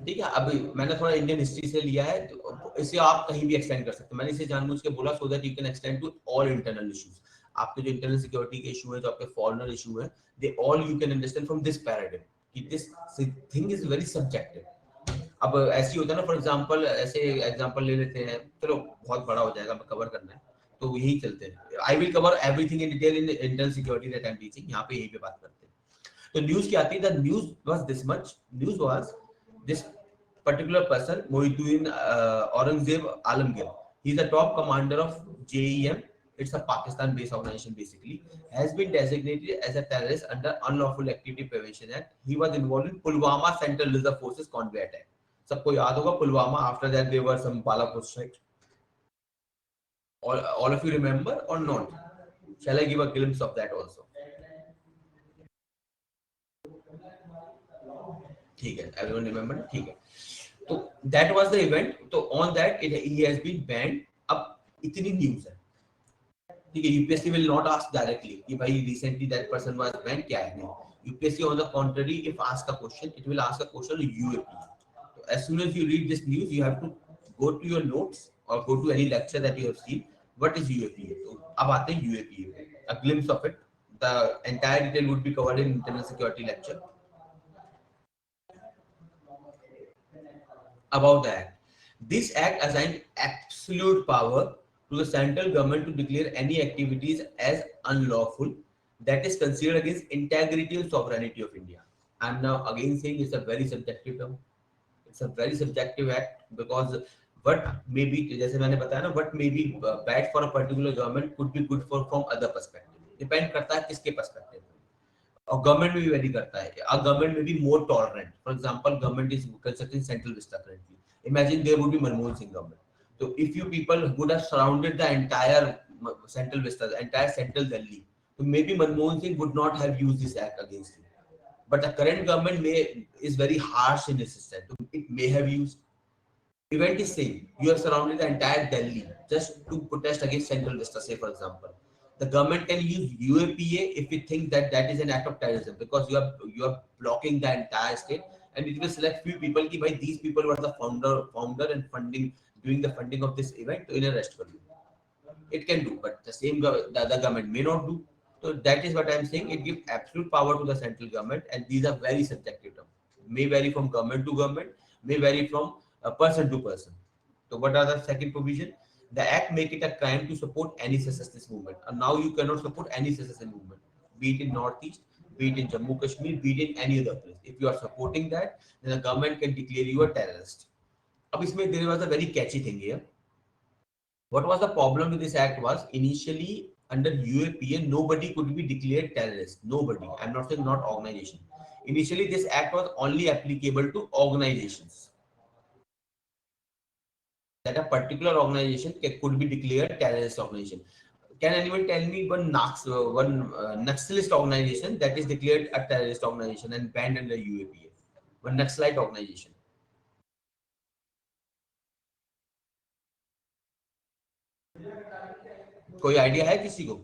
ठीक है. अभी मैंने थोड़ा Indian history से लिया है, तो इसे आप कहीं भी एक्सटेंड कर सकते हैं. मैंने इसे जानबूझ के बोला so that you can extend to all internal issues. आपके जो इंटरनल सिक्योरिटी के इशू है, जो आपके फॉरेनर इशू है, they all you can understand from this paradigm कि this thing is very subjective. अब ऐसी होता है ना, फॉर एग्जांपल ऐसे एग्जांपल ले लेते हैं. चलो बहुत बड़ा हो जाएगा, कवर करना है तो यही चलते हैं. आई will cover everything in detail in internal security that I am teaching. यहाँ पे यही पे बात करते हैं. तो न्यूज क्या आती है? The news was this much. News was this particular person, Mohiuddin Aurangzeb Alamgir. He is the top commander of JEM. It's a Pakistan-based organization basically. Has been designated as a terrorist under Unlawful Activity Prevention Act. He was involved in Pulwama Central Reserve Forces convoy attack. सबको याद होगा Pulwama. After that there were some Balapur strikes. All of you remember or not? Shall I give a glimpse of that also? ठीक है. Everyone remember? ठीक है. तो that was the event. तो on that he has been banned. अब इतनी news है, ठीक है. UPSC will not ask directly कि भाई recently that person was banned, क्या है. नहीं. UPSC on the contrary, if ask a question, it will ask a question on UAP. So as soon as you read this news, you have to go to your notes or go to any lecture that you have seen. What is UAP? तो अब आते हैं UAP. A glimpse of it. The entire detail would be covered in internal security lecture. About the act. This act assigned absolute power to the central government to declare any activities as unlawful that is considered against integrity and sovereignty of India. I'm now again saying it's a very subjective term. It's a very subjective act because what may be, जैसे मैंने बताया ना, what may be bad for a particular government could be good for from other perspective. Depend करता है किसके perspective. और government में भी वेरी करता है. A government may be more tolerant. For example, government is constructing Central Vista currently. Imagine there would be Manmohan Singh government. So if you people would have surrounded the entire Central Vista, the entire Central Delhi, so maybe Manmohan Singh would not have used this act against you. But the current government is very harsh in its system. So it may have used. Event is same. You have surrounded the entire Delhi just to protest against Central Vista, say for example. The government can use UAPA if it thinks that that is an act of terrorism because you are blocking the entire state, and it will select few people ki bhai these people were the founder and doing the funding of this event, to arrest for you. It can do, but the other government may not do. So that is what I am saying. It gives absolute power to the central government, and these are very subjective terms. May vary from government to government, may vary from person to person. So what are the second provision? The act make it a crime to support any secessionist movement. And now you cannot support any secessionist movement, be it in Northeast, be it in Jammu Kashmir, be it in any other place. If you are supporting that, then the government can declare you a terrorist. Ab isme there was a very catchy thing here. What was the problem with this act was initially under UAPA nobody could be declared terrorist. Nobody. I'm not saying not organization. Initially this act was only applicable to organizations, that a particular organization could be declared terrorist organization. Can anyone tell me one Naxalist organization that is declared a terrorist organization and banned under UAPA? One Naxalite organization. कोई idea है किसी को?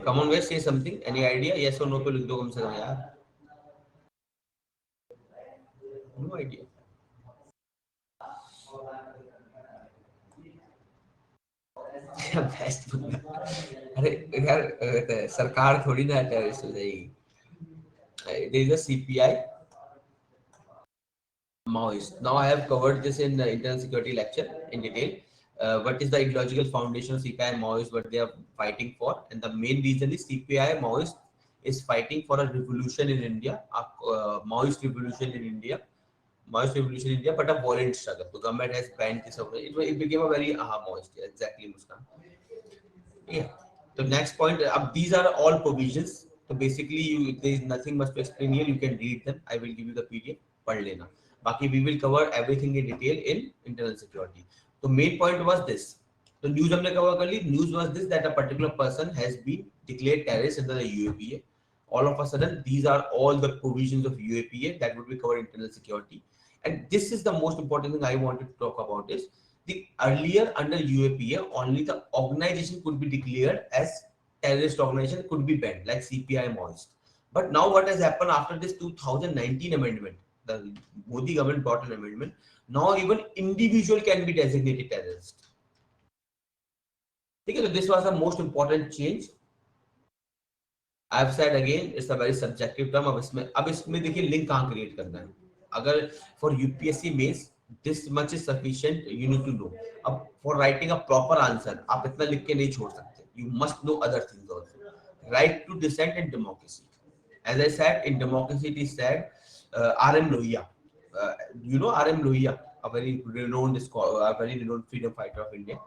Come on guys, say something. Any idea? Yes or no पे लिख दो कम से कम यार. No idea. Best बंदा. अरे यार सरकार थोड़ी ना टेररिस्ट हो जाएगी. There is a CPI Maoist. Now I have covered this in the internal security lecture in detail. What is the ideological foundation of CPI Maoist? What they are fighting for, and the main reason is CPI Maoist is fighting for a revolution in India, a Maoist revolution in India. Maoist revolution in India, but a violent struggle. The government has banned this. It became a very Maoist. Yeah, exactly, Muskan. Yeah. The next point. These are all provisions. So basically, there is nothing much to explain here. You can read them. I will give you the PDF. पढ़ लेना. बाकी we will cover everything in detail in internal security. The main point was this. तो news हमने cover कर ली. News was this that a particular person has been declared terrorist under the UAPA. All of a sudden, these are all the provisions of UAPA that would be covered in internal security. And this is the most important thing I wanted to talk about is the earlier under UAPA only the organization could be declared as terrorist organization, could be banned like CPI Maoist. But now what has happened after this 2019 amendment, the Modi government brought an amendment. Now even individual can be designated terrorist. Okay, so this was the most important change. I've said again, it's a very subjective term. अब इसमें देखिए link कहाँ create करना है. अगर for UPSC means this much is sufficient, you need to know. अब for writing a proper answer आप इतना लिख के नहीं छोड़ सकते. You must know other things also. Right to dissent and democracy. As I said, in democracy it is said, R.M. Lohia. You know R.M. Lohia, a very renowned freedom fighter of India.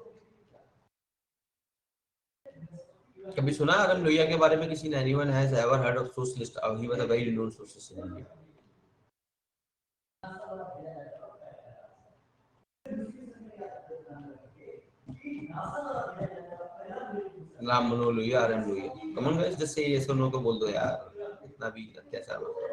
कभी सुना RM. Lohia के बारे में किसी ने? Anyone has ever heard of socialist? He was a very renowned socialist in India. Ram Manohar Lohia, RM. Lohia. Come on guys, just say yes or no तो बोल दो यार. इतना भी अत्याचार मत करो.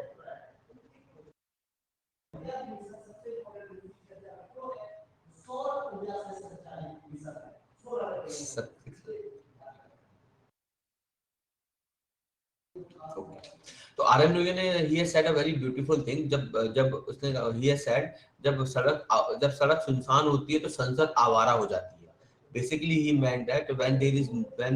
तो आर.एम. लोहिया ने he has said a very beautiful thing. जब जब उसने he has said जब सड़क सुनसान होती है तो संसद आवारा हो जाती है. Basically he meant that when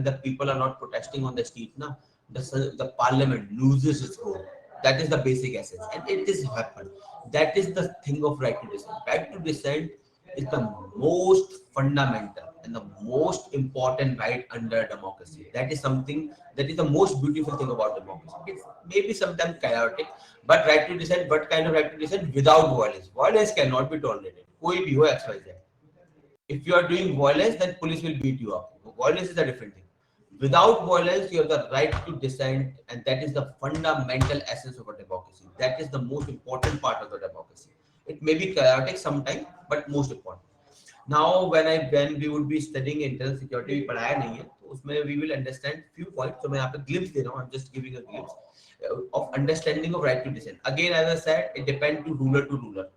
the people are not protesting on the street na, the parliament loses its hold. That is the basic essence, and it is happened. That is the thing of right to dissent. Right to dissent is the most fundamental and the most important right under democracy. That is something that is the most beautiful thing about democracy. It's maybe sometimes chaotic, but right to dissent. What kind of right to dissent? Without violence. Violence cannot be tolerated. कोई भी हो XYZ. If you are doing violence, then police will beat you up. Violence is a different thing. Without violence, you have the right to dissent, and that is the fundamental essence of a democracy. That is the most important part of the democracy. It may be chaotic sometimes, but most important. Now, when we would be studying internal security, भी पढ़ाया नहीं है, तो उसमें we will understand few points. So मैं यहाँ पे glimpse दे रहा हूँ. I'm just giving a glimpse of understanding of right to dissent. Again, as I said, it depends to ruler,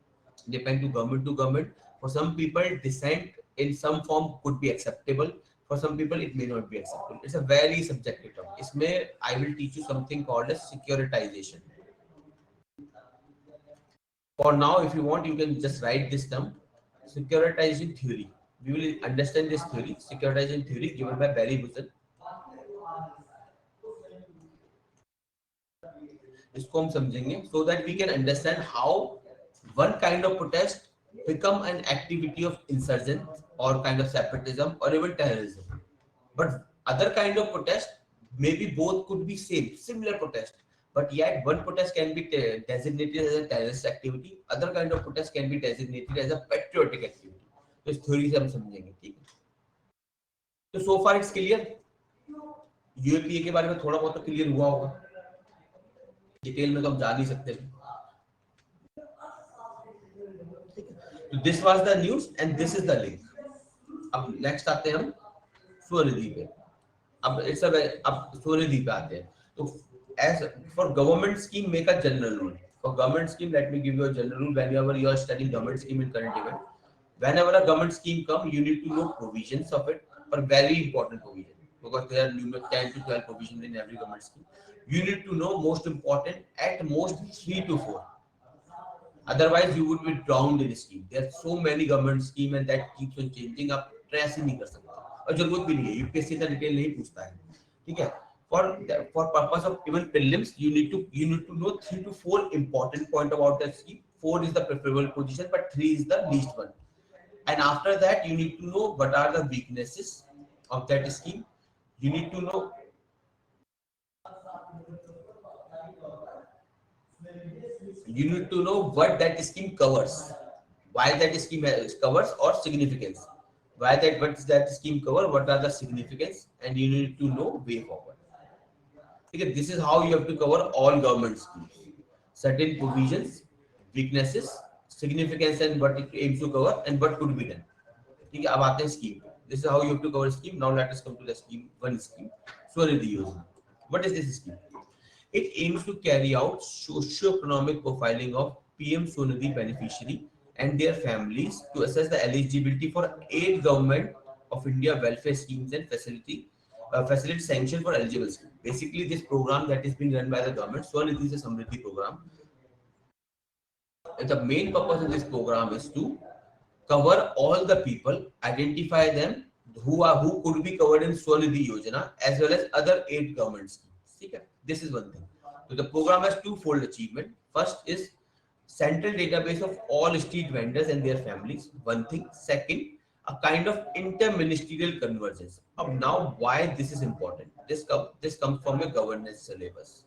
depend to government. For some people, dissent in some form could be acceptable. For some people, it may not be acceptable. It's a very subjective term. इसमें I will teach you something called as securitization. For now, if you want, you can just write this term, securitization theory. We will understand this theory, securitization theory given by Barry Bussen. इसको हम समझेंगे so that we can understand how one kind of protest become an activity of insurgence or kind of separatism or even terrorism. But other kind of protest, maybe both could be similar protest. but yet one protest can be designated as a terrorist activity, other kind of protest can be designated as a patriotic activity. तो इस theory से हम समझेंगे, ठीक है? तो so far it's clear. UAPA के बारे में थोड़ा बहुत तो क्लियर हुआ होगा, डिटेल में तो हम जा नहीं सकते. तो this was the news and this is the link. अब नेक्स्ट आते हैं हम स्वनिधि पे. अब इट्स अब स्वनिधि पे आते हैं. तो as for government scheme, make a general rule. For government scheme, let me give you a general rule. Whenever you are studying government scheme in current event, whenever a government scheme come, you need to know provisions of it, but very important provision, because there are numerous 10 to 12 provisions in every government scheme. You need to know most important, at most 3 to 4. Otherwise, you would be drowned in scheme. There are so many government scheme and that keeps on changing. आप trace ही नहीं कर सकते और जरूरत भी नहीं है. UPSC का डिटेल नहीं पूछता है, ठीक है? For purpose of even prelims, you need to know 3 to 4 important point about the scheme. 4 is the preferable position, but 3 is the least one. And after that, you need to know what are the weaknesses of that scheme. You need to know what that scheme covers, why that scheme covers, or significance. What is that scheme cover? What are the significance? And you need to know way forward. Okay, this is how you have to cover all government schemes. Certain provisions, weaknesses, significance, and what it aims to cover, and what could be done. ठीक है, अब आते हैं scheme. This is how you have to cover scheme. Now let us come to the scheme. One scheme, Swaridhi Yojana. What is this scheme? It aims to carry out socio-economic profiling of PM Swaridhi beneficiary and their families to assess the eligibility for 8 government of India welfare schemes and facility sanction for eligible schemes. Basically, this program that is being run by the government, Swanidhi is a Samriddhi program. And the main purpose of this program is to cover all the people, identify them who could be covered in Swanidhi Yojana as well as other 8 government schemes. Okay? This is one thing. So the program has twofold achievement. First is central database of all street vendors and their families. One thing. Second, a kind of interministerial convergence. Now, why this is important? This comes from a governance syllabus.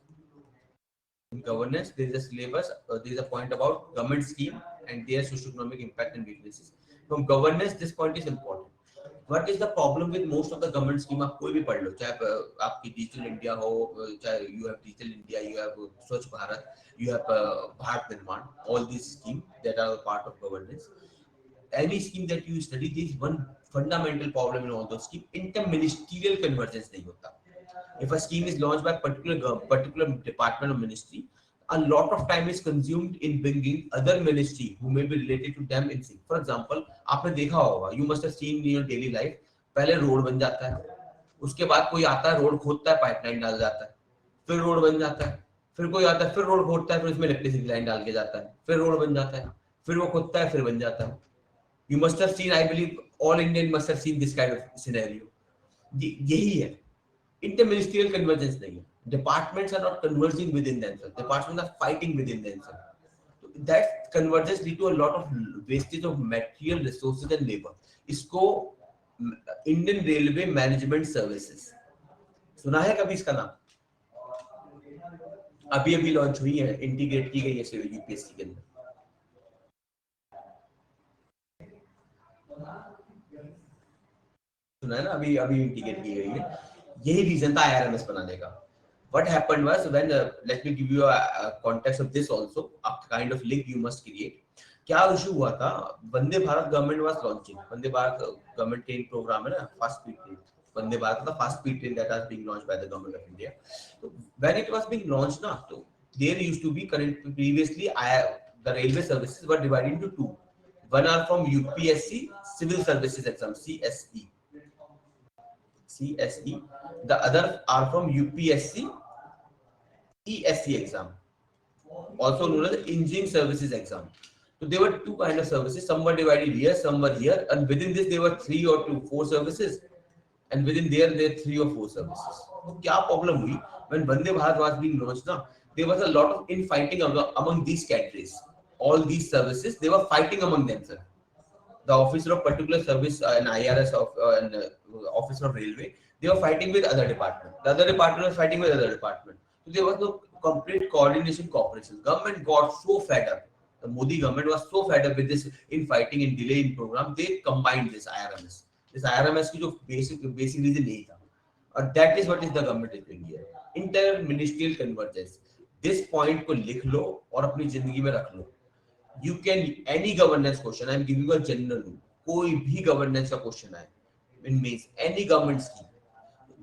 In governance, there is a syllabus. There is a point about government scheme and their socio-economic impact and weaknesses. From governance, this point is important. What is the problem with most of the government scheme? आप कोई भी पढ़ लो, चाहे आपकी digital India हो, चाहे you have digital India, you have स्वच्छ Bharat, you have Bharat निर्माण, all these schemes that are part of governance. Any scheme that you study, there is one fundamental problem in all those schemes: interministerial convergence नहीं होता. If a scheme is launched by particular department or ministry, a lot of time is consumed in bringing other ministry who may be related to them in sync. For example, आपने देखा होगा, you must have seen in your daily life, पहले road बन जाता है, उसके बाद कोई आता है, रोड खोदता है, पाइपलाइन डाल जाता है, फिर रोड बन जाता है, फिर कोई आता है, फिर रोड खोदता है, फिर उसमें इलेक्ट्रिसिटी लाइन डाल के जाता है, फिर रोड बन जाता है, फिर वो खोदता है, फिर बन जाता है. You must have seen, I believe all Indian must have seen this kind of scenario. यही है. Interministerial convergence नहीं है. Departments are not converging within themselves. Departments are fighting within themselves. So that convergence lead to a lot of wastage of material resources and labor. इसको Indian Railway Management Services सुना है कभी इसका नाम? अभी launch हुई है, इंटीग्रेट की गई है यूपीएससी के अंदर. सुना है ना, अभी इंटीग्रेट की गई है. यही रीजन था आईआरएमएस बनाने का. What happened was when let me give you a context of this also, a kind of link you must create. क्या इशू हुआ था? Vande Bharat government was launching. Vande Bharat government train programme है ना, fast speed train. Vande Bharat था fast speed train that was being launched by the government of India. So when it was being launched ना, तो there used to be previously the railway services were divided into two. One are from UPSC civil services exam, CSE. The other are from UPSC ESC exam, also known as engineering services exam. So there were two kind of services. Some were divided here, some were here, and within this there were 3 or 4 services, and within there are 3 or 4 services. So क्या problem हुई? When Vande Bharat was being launched, ना, there was a lot of infighting among these categories. All these services, they were fighting among themselves. The officer of particular service, an IRS of an officer of railway, they were fighting with other department. The other department was fighting with other department. So there was no complete coordination cooperation. Government got so fed up. The Modi government was so fed up with this infighting and delay in program. They combined this IRMS. This IRMS की जो basic reason यही था. और that is what is the government is doing here. Inter-ministerial convergence. This point को लिख लो और अपनी जिंदगी में रख लो. You can any governance question. I am giving you a general rule. कोई भी governance का question आए, it means any government scheme.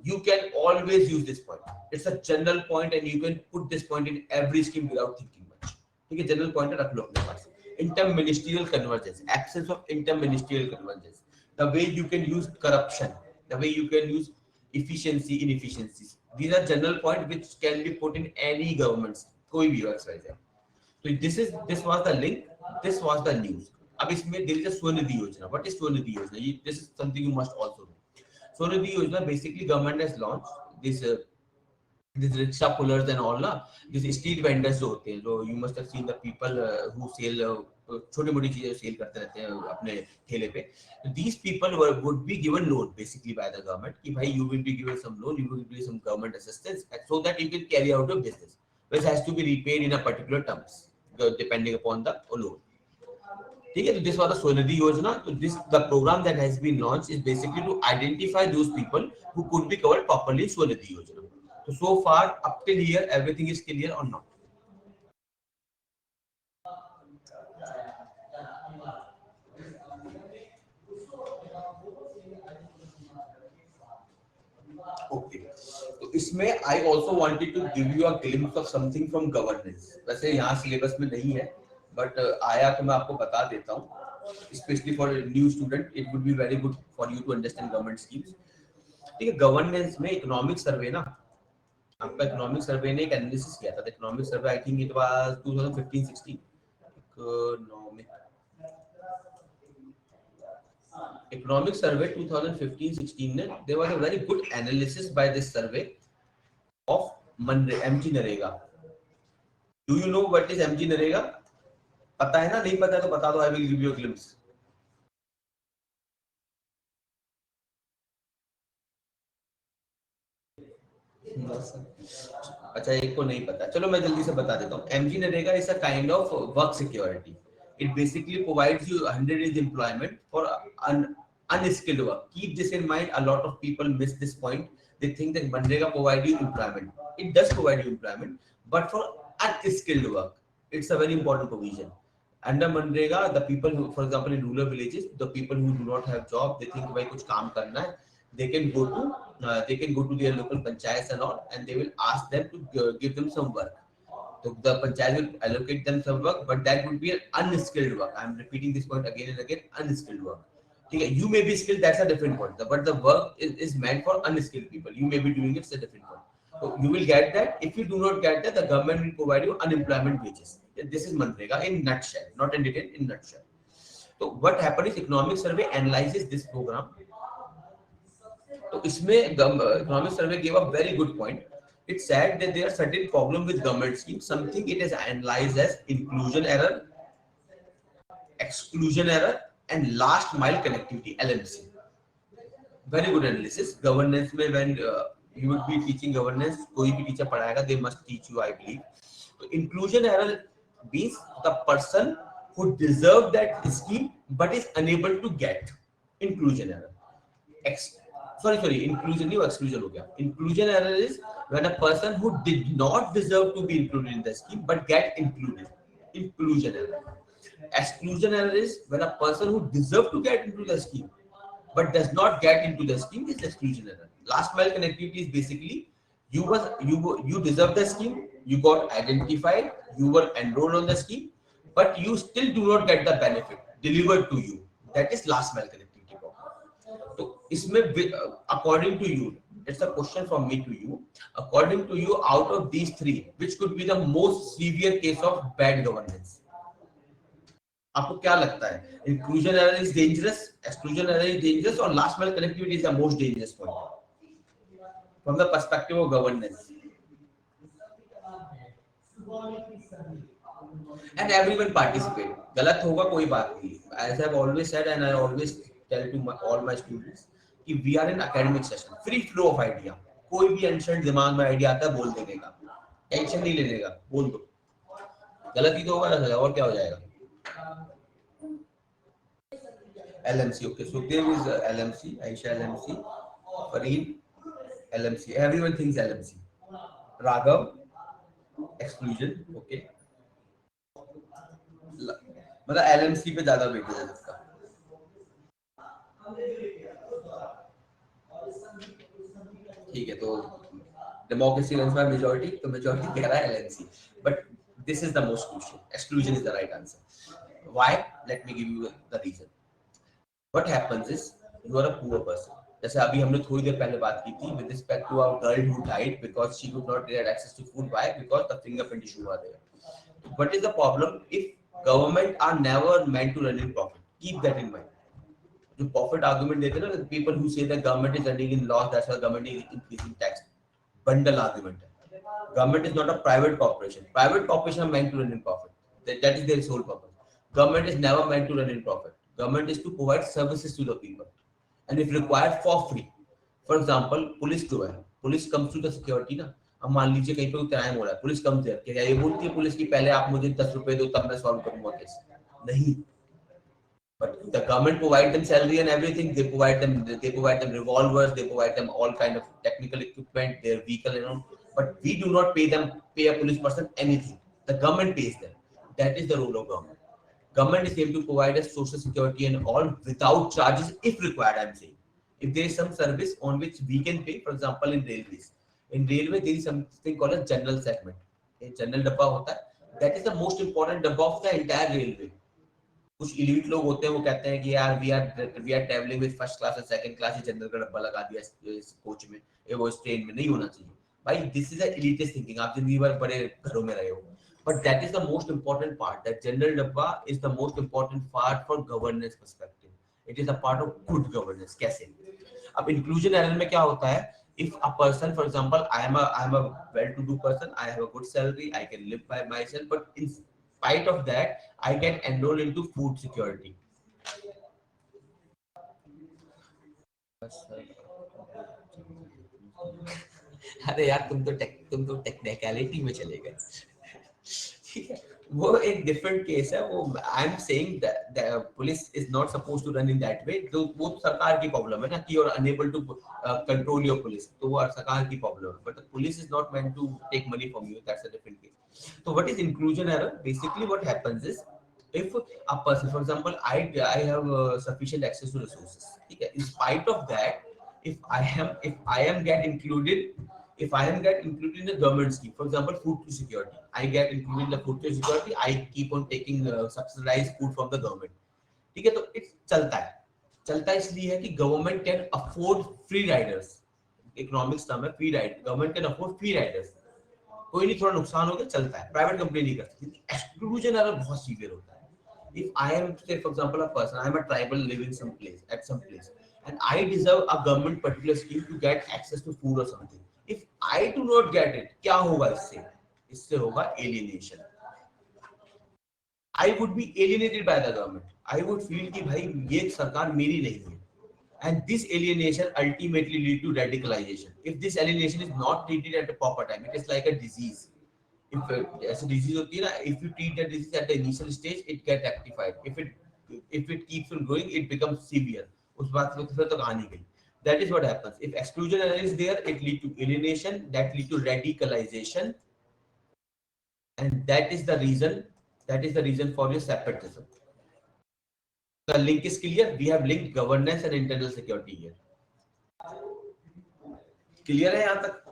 You can always use this point. It's a general point and you can put this point in every scheme without thinking much. ठीक है, general point रख लो अपने पास. Interministerial convergence, absence of interministerial convergence. The way you can use corruption, the way you can use efficiency, inefficiencies. These are general points which can be put in any government. कोई भी XYZ. So this was the link. This was the news. अब इसमें there is a Swanidhi Yojana. What is Swanidhi Yojana? This is something you must also know. Swanidhi Yojana, basically government has launched this rickshaw pullers and all ना, these street vendors जो होते हैं, जो you must have seen the people who sell छोटी मोटी चीजें cell करते रहते हैं अपने ठेले पे. These people would be given loan basically by the government कि भाई you will be given some loan, you will be some government assistance so that you can carry out your business, which has to be repaid in a particular terms depending upon the loan. ठीक है, तो this was the Swanidhi Yojana. So the program that has been launched is basically to identify those people who could be covered properly in Swanidhi Yojana. So far up till here everything is clear or not? Okay. तो इसमें I also wanted to give you a glimpse of something from governance. वैसे यहाँ syllabus में नहीं है, but आया तो मैं आपको बता देता हूँ. Especially for a new student, it would be very good for you to understand government schemes. ठीक है, governance में economic survey ना, आपका economic survey ने एक analysis किया था. The economic survey, I think it was 2015-16. Economic survey 2015-16 there was a very good analysis by this survey of MG Narega. Do you know what is MG Narega? पता है ना? नहीं पता तो बता दो. I will give you a glimpse. अच्छा, एक को नहीं पता. चलो मैं जल्दी से बता देता हूँ. MG Narega is a kind of work security. It basically provides you 100 days employment for unskilled work. Keep this in mind. A lot of people miss this point. They think that Manrega provide you employment. It does provide you employment, but for unskilled work, it's a very important provision. Under Manrega, the people who, for example, in rural villages, the people who do not have job, they think भाई कुछ काम करना है, they can go to their local panchayats and all, and they will ask them to give them some work. So the panchayat will allocate them some work, but that would be an unskilled work. I am repeating this point again and again: unskilled work. Okay, you may be skilled, that's a different point. But the work is meant for unskilled people. You may be doing it's a different point. So you will get that. If you do not get that, the government will provide you unemployment wages. This is Manrega in nutshell, not in detail, in nutshell. So what happened is economic survey analyzes this program. So इसमें economic survey gave a very good point. It said that there are certain problem with government schemes. Something it is analyzed as inclusion error, exclusion error, and last mile connectivity (LMC). Very good analysis. Governance में when you would be teaching governance, कोई भी teacher पढ़ाएगा, they must teach you, I believe. So inclusion error means the person who deserve that scheme but is unable to get. Inclusion error. Inclusion नहीं, exclusion हो गया. Inclusion error is when a person who did not deserve to be included in the scheme but get included. Inclusion error. Exclusion error is when a person who deserve to get into the scheme but does not get into the scheme is exclusion error. Last mile connectivity is basically you deserve the scheme, you got identified, you were enrolled on the scheme, but you still do not get the benefit delivered to you. That is last mile connectivity. So इसमें according to you, it's a question from me to you. According to you, out of these three, which could be the most severe case of bad governance? आपको क्या लगता है? Inclusion error is dangerous, exclusion error is dangerous, or last mile connectivity is the most dangerous point from the perspective of governance? And everyone participate. गलत होगा कोई बात नहीं. As I've always said and I always tell to all my students कि we are in academic session, free flow of idea. कोई भी अनशन दिमाग में आइडिया आता है बोल देने का. टेंशन नहीं लेने का, बोल दो, गलत ही तो होगा ना, और क्या हो जाएगा। LMC, okay, so there is LMC, Aisha LMC, Fareed LMC, everyone thinks LMC. Raghav exclusion, okay, मतलब LMC पे ज्यादा वेटेज है इसका। ठीक है, तो डेमोक्रेसी wins by majority, तो majority कह रहा है LMC, but this is the most crucial, exclusion is the right answer. Why? Let me give you the reason. What happens is you are a poor person. जैसे अभी हमने थोड़ी देर पहले बात की थी with respect to our girl who died because she could not get access to food. Why? Because the fingerprint issue was there. What is the problem? If government are never meant to run in profit, keep that in mind. जो profit argument देते हैं ना, people who say that government is running in loss, that's why government is increasing tax. Bundle argument है. Government is not a private corporation. Private corporation are meant to run in profit. That is their sole purpose. Government is never meant to run in profit. Government is to provide services to the people, and if required for free. For example, police जो है, police comes to the security ना. अब मान लीजिए कहीं पे crime हो रहा है, पुलिस comes there, क्या ये बोलती है पुलिस की पहले आप मुझे 10 रुपए दो तब मैं सॉल्व करूंगा केस? नहीं. But the government provide them salary and everything. They provide them revolvers. They provide them all kind of technical equipment, their vehicle and all. But we do not pay a police person anything. The government pays them. That is the role of government. Government is able to provide us social security and all without charges if required. I'm saying, if there is some service on which we can pay, for example, in railways. In railway, there is something called a general segment. A general डब्बा होता है. That is the most important डब्बा of the entire railway. कुछ elite लोग होते हैं वो कहते हैं कि यार we are travelling with first class and second class, ये जनरल का डब्बा लगा दिया इस कोच में, ये वो इस ट्रेन में नहीं होना चाहिए भाई. This is a elitist thinking. आप जिंदगी भर बड़े घरों में रहे हो, but that is the most important part. That general डब्बा is the most important part for governance perspective. It is a part of good governance. कैसे? अब इंक्लूजन एरर में क्या होता है? If a person, for example, I am a well-to-do person, I have a good salary, I can live by myself, but in spite of that, I get enrolled into food security. अरे यार तुम तो technicality में चले गए. ठीक है, वो एक डिफरेंट केस है. वो I am saying that the police is not suppose to run in that way. तो वो सरकार की प्रॉब्लम है ना कि you are unable to control your police, तो वो सरकार की प्रॉब्लम है. But the police is not meant to take money from you. That's a different case. तो what is inclusion error? Basically what happens is if a person, for example, I have sufficient access to resources, okay, in spite of that, if I am get included, if I am get included in the government scheme, for example, food to security, I get included in the food to security, I keep on taking subsidized food from the government. ठीक है, तो it चलता है इसलिए है कि government can afford free riders. Economics term है free ride. Government can afford free riders. कोई नहीं, थोड़ा नुकसान हो गया चलता है, प्राइवेट कंपनी नहीं कर सकती. एक्सक्लूजन अगर बहुत सीवियर होता है. If I am, say for example, a person, I am a tribal living some place, and I deserve a government particular scheme to get access to food or something. If I do not get it, क्या होगा इससे? इससे होगा alienation. I would be alienated by the government. I would feel कि भाई ये सरकार मेरी नहीं है. And this alienation ultimately lead to radicalization. If this alienation is not treated at the proper time, it is like a disease. If ऐसी disease होती है ना, if you treat the disease at the initial stage, it get rectified. If it keeps on growing, it becomes severe. उस बात से फिर तो कहानी गई. That is what happens. If exclusion is there, it lead to alienation, that lead to radicalization, and that is the reason. That is the reason for your separatism. The link is clear. We have linked governance and internal security here. Clear है यहाँ तक?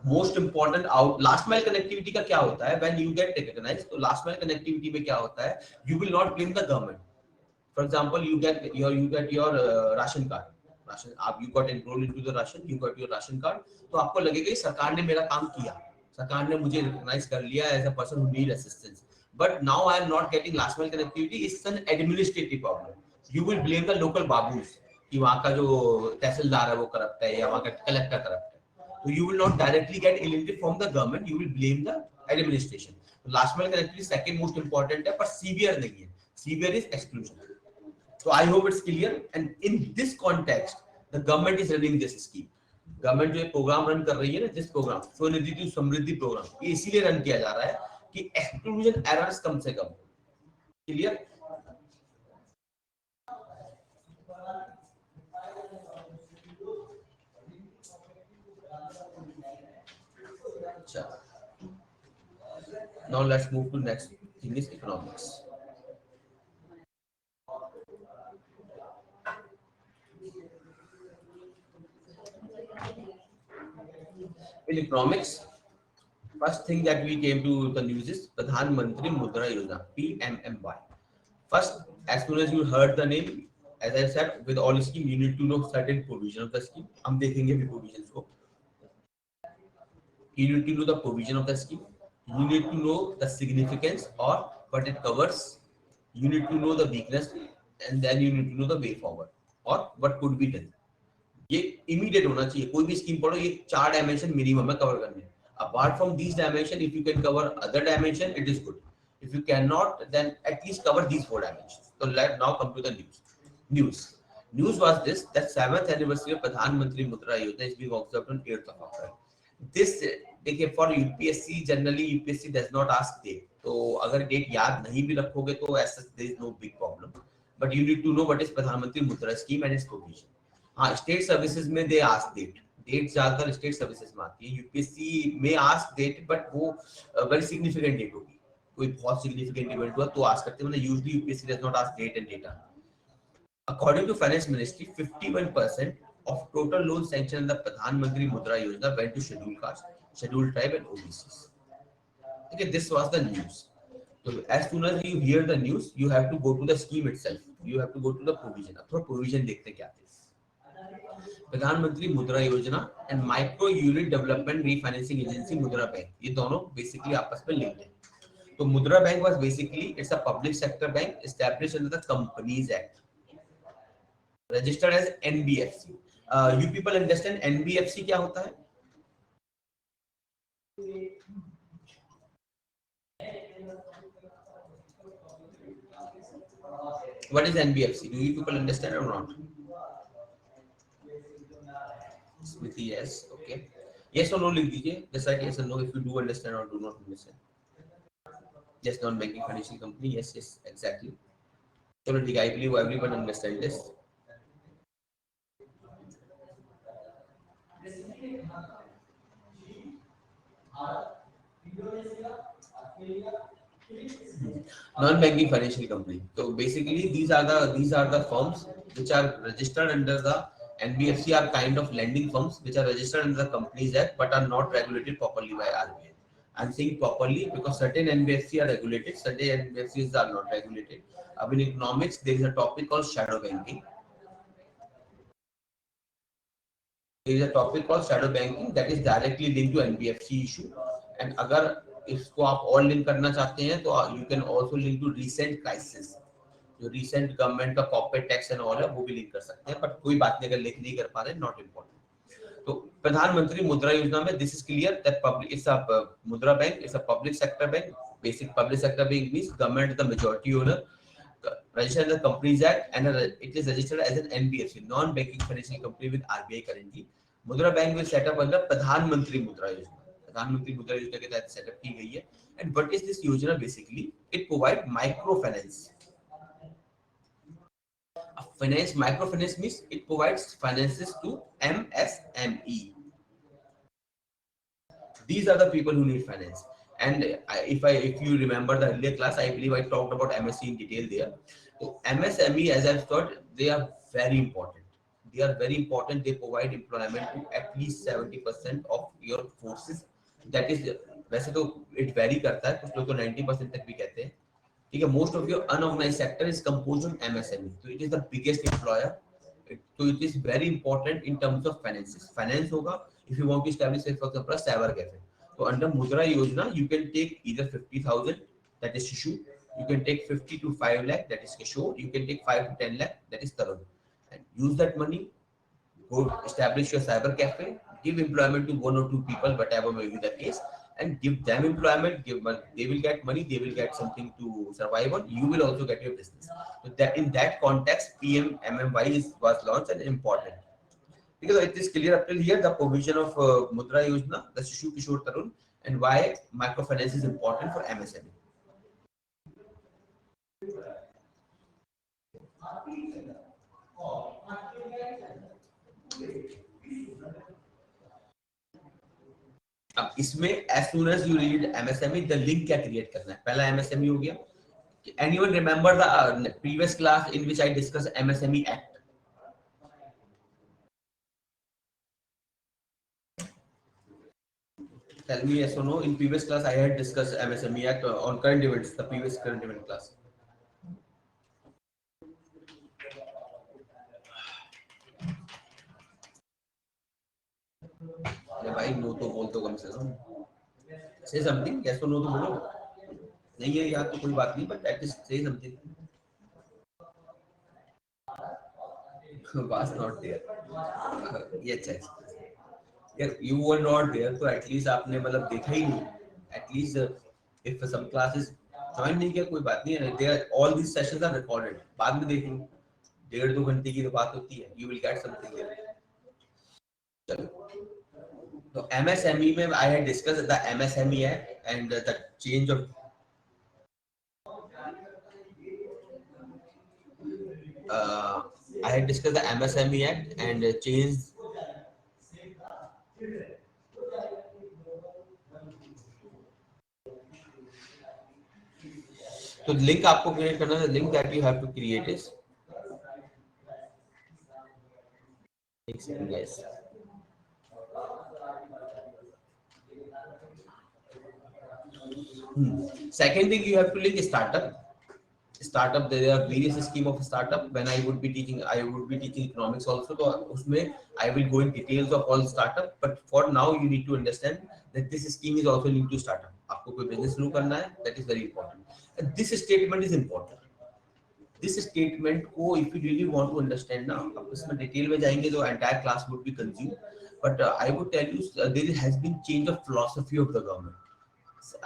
Most important out last mile connectivity का क्या होता है? When you get recognised, तो last mile connectivity में क्या होता है? You will not blame the government. For example, you get your ration card. Ration आप you got enrolled into the ration, you got your ration card. तो आपको लगेगा सरकार ने मेरा काम किया, सरकार ने मुझे रिकॉग्नाइज कर लिया as a person who need assistance. But now I am not getting last mile connectivity. It's an administrative problem. You will blame the local babus कि वहां का जो तहसीलदार है वो करप्ट है या वहां का कलेक्टर करप्ट है. So you will not directly get alienated from the government. You will blame the administration. Last mile connectivity second most important है, पर severe नहीं है. Severe is exclusion. So I hope it's clear. And in this context, the government is running this scheme. Government जो programme run कर रही है ना, जिस programme Svanidhi to Samriddhi programme, ये इसीलिए रन किया जा रहा है कि एक्सक्लूजन एरर्स कम से कम। क्लियर? अच्छा, now let's move to next thing is economics. In economics, first thing that we came to the news is Pradhan Mantri Mudra Yojana, PMMY. First, as soon as you heard the name, as I said, with all scheme, you need to know certain provision of the scheme. हम देखेंगे भी provisions को. You need to know the provision of the scheme. You need to know the significance or what it covers. You need to know the weakness, and then you need to know the way forward or what could be done. ये immediate होना चाहिए. कोई भी scheme पढ़ो, ये 4 dimension minimum है cover करने. Apart from these dimension, if you can cover other dimension, it is good. If you cannot, then at least cover these 4 dimensions. So let now come to the news. News was this, that 7th anniversary of Pradhan Mantri Mudra Yojana is being observed on 8th of April. This देखिए for UPSC generally UPSC does not ask date. तो अगर date याद नहीं भी रखोगे तो ऐसा there is no big problem. But you need to know what is प्रधानमंत्री मुद्रा स्कीम and its provision. हाँ, स्टेट सर्विसेज में दे आस्क डेट. डेट ज्यादातर स्टेट सर्विसेज में आती है. यूपीएससी में आस्क डेट, बट वो वेरी सिग्निफिकेंट डेट होगी. कोई बहुत सिग्निफिकेंट इवेंट हुआ तो आस्क करते हैं, मतलब usually UPSC does not ask date and data. According to Finance Ministry, 51% of total loan sanctioned in the Pradhan Mantri Mudra Yojana went to scheduled caste, scheduled tribe and OBCs. Okay, this was the news. So as soon as you hear the news, you have to go to the scheme itself. You have to go to the provision. अब थोड़ा provision देखते क्या थे. Pradhan Mantri Mudra Yojana and micro unit development refinancing agency Mudra bank, ये दोनों basically आपस में linked है. तो Mudra bank was basically it's a public sector bank established under the companies act, registered as NBFC. You people understand NBFC क्या होता है? What is NBFC? Do you people understand or not? Smithy, yes. Okay. Yes or no लिख दीजिए. Just like yes or no if you do understand or do not understand. Yes, non-banking financial company. Yes, yes, exactly. चलो ठीक है. I believe everyone understand this. Non-banking financial company. So basically, these are the firms which are registered under the NBFC, are kind of lending firms which are registered under the Companies Act but are not regulated properly by RBI. I'm saying properly because certain NBFC are regulated, certain NBFCs are not regulated. In economics, there is a topic called shadow banking. There is a topic called shadow banking that is directly linked to NBFC issue. And अगर इसको आप और link करना चाहते हैं तो you can also link to recent crisis. जो recent government का कॉर्पोरेट टैक्स एंड ऑल है वो भी लिंक कर सकते हैं, बट कोई बात नहीं, अगर लिंक नहीं कर पा रहे नॉट इम्पोर्टेंट. तो प्रधानमंत्री मुद्रा योजना में this is clear that public it's a Mudra bank, it's a public sector bank. Basic public sector bank means government the majority owner, registered in the Companies Act, and it is registered as an NBFC, non-banking financial company with RBI currently. Mudra Bank will set up under Pradhan Mantri Mudra Yojana. Pradhan Mantri Mudra Yojana के तहत setup की गई है. And what is this योजना basically? It provide microfinance. Microfinance means it provides finances to MSME. These are the people who need finance. And if you remember the earlier class, I believe I talked about MSE in detail there. So MSME, as I've thought, they are very important. They are very important. They provide employment to at least 70% of your forces. That is, वैसे तो it vary करता है, कुछ लोग तो 90% तक भी कहते हैं. ठीक है, most of your unorganized sector is composed of MSME. So it is the biggest employer. So it is very important in terms of finances. Finance होगा if you want to establish, for example, a cyber cafe. So under Mudra Yojana, you can take either 50,000, that is Shishu. You can take 50 to 5 lakh, that is Kishore. You can take 5 to 10 lakh, that is Tarun. And use that money, go establish your cyber cafe, give employment to 1 or 2 people, whatever may be the case, and give them employment. They will get money, they will get something to survive on. You will also get your business. So that in that context, PMMY was launched and important. because it is clear up till here the provision of Mudra Yojana, the Shishu Kishore Tarun, and why microfinance is important for MSME. अब इसमें as soon as you read MSME, the link क्या create करना है? पहला MSME हो गया. Anyone remember the previous class in which I discussed MSME Act? Tell me yes or no. In previous class, I had discussed MSME Act on current events, the previous current event class. अरे भाई no तो बोल तो कम से कम. Say something. Yes or no तो बोलो. नहीं है यार तो कोई बात नहीं. But at least say something. Was not there. Yes, yes. यार you were not there तो at least आपने मतलब देखा ही नहीं. At least if some classes join नहीं किया कोई बात नहीं है. They are all these sessions are recorded. बाद में देख लो. 1.5-2 घंटे की तो बात होती है. You will get something there. चलो. So MSME में I had discussed the MSME Act and the change of I had discussed the MSME Act and change. तो लिंक आपको क्रिएट करना है. Link that you have to create is एक second guys. Second thing you have to link startup. There are various scheme of startup. When I would be teaching economics also, तो उसमें I will go in details of all startup, but for now you need to understand that this scheme is also linked to startup. आपको कोई business शुरू करना है, that is very important. And this statement is important. This statement को if you really want to understand ना, अब इसमें detail में जाएंगे तो entire class would be consumed. But I would tell you there has been change of philosophy of the government.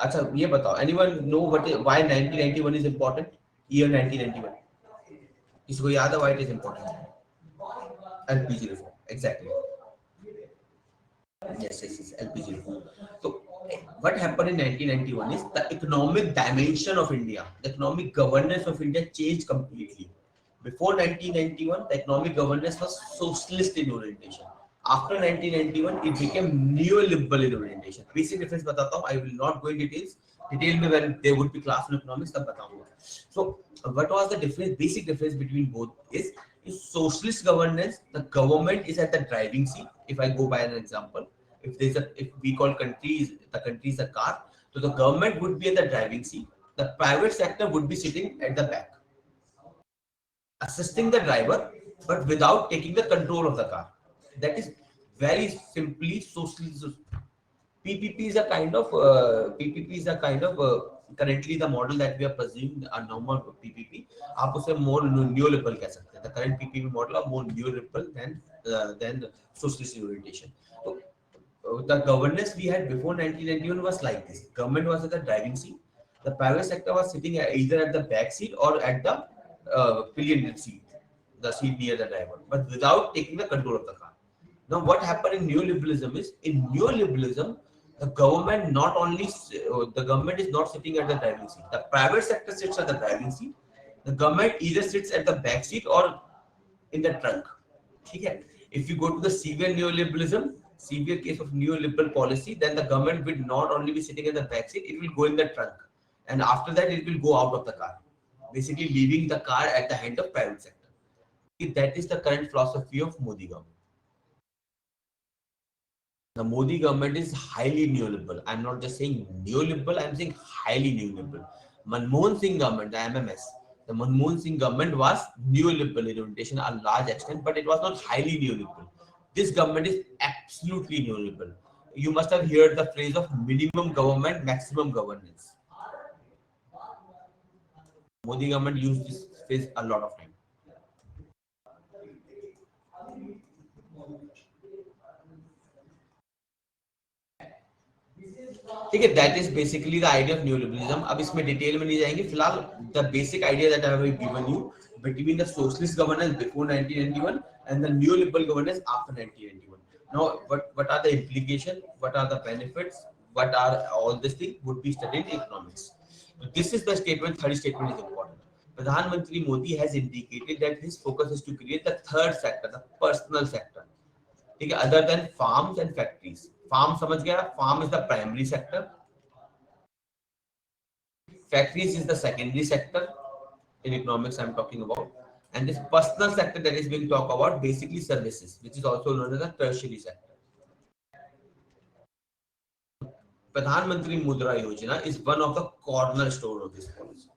अच्छा ये बताओ, anyone know why 1991 is important? Year 1991. किसको याद है why it is important? LPG reform. Exactly. Yes. LPG reform. So what happened in 1991 is the economic dimension of India, the economic governance of India changed completely. Before 1991, the economic governance was socialist in orientation. After 1991, it became neoliberal in orientation. Basic difference बताता हूँ. I will not go in details. Detail में when there would be class in economics तब बताऊंगा. So what was the difference? Basic difference between both is in socialist governance, the government is at the driving seat. If I go by an example, if we call the country is a car, so the government would be at the driving seat. The private sector would be sitting at the back, assisting the driver, but without taking the control of the car. That is very simply socialist. PPP is a kind of currently the model that we are pursuing a normal PPP. आप उसे more neoliberal कह सकते हैं. The current PPP model are more neoliberal than socialist orientation. So the governance we had before 1991 was like this. Government was at the driving seat. The private sector was sitting either at the back seat or at the pillion seat, the seat near the driver, but without taking the control of the car. Now, what happened in neoliberalism is, in neoliberalism, the government is not sitting at the driving seat. The private sector sits at the driving seat. The government either sits at the back seat or in the trunk. Okay? If you go to the severe case of neoliberal policy, then the government will not only be sitting in the back seat, it will go in the trunk. And after that, it will go out of the car, basically leaving the car at the hand of private sector. That is the current philosophy of Modi government. The Modi government is highly neoliberal. I'm not just saying neoliberal, I'm saying highly neoliberal. Manmohan Singh government, the MMS, the Manmohan Singh government was neoliberal in orientation a large extent, but it was not highly neoliberal. This government is absolutely neoliberal. You must have heard the phrase of minimum government, maximum governance. Modi government used this phrase a lot of time. ठीक है, that is basically the idea of new liberalism. अब इसमें detail में नहीं जाएंगे फिलहाल. The basic idea that I have given you between the socialist governance before 1991 and the neoliberal governance after 1991. Now, what are the implications? What are the benefits? What are all these things would be studied in economics. So this is the statement. Third statement is important. Pradhan Mantri Modi has indicated that his focus is to create the third sector, the personal sector. ठीक है, other than farms and factories. Farm समझ गया? Farm is the primary sector. Factories is the secondary sector. In economics I'm talking about, and this personal sector that is being talked about basically services, which is also known as the tertiary sector. Pradhan Mantri Mudra Yojana is one of the cornerstone of this policy.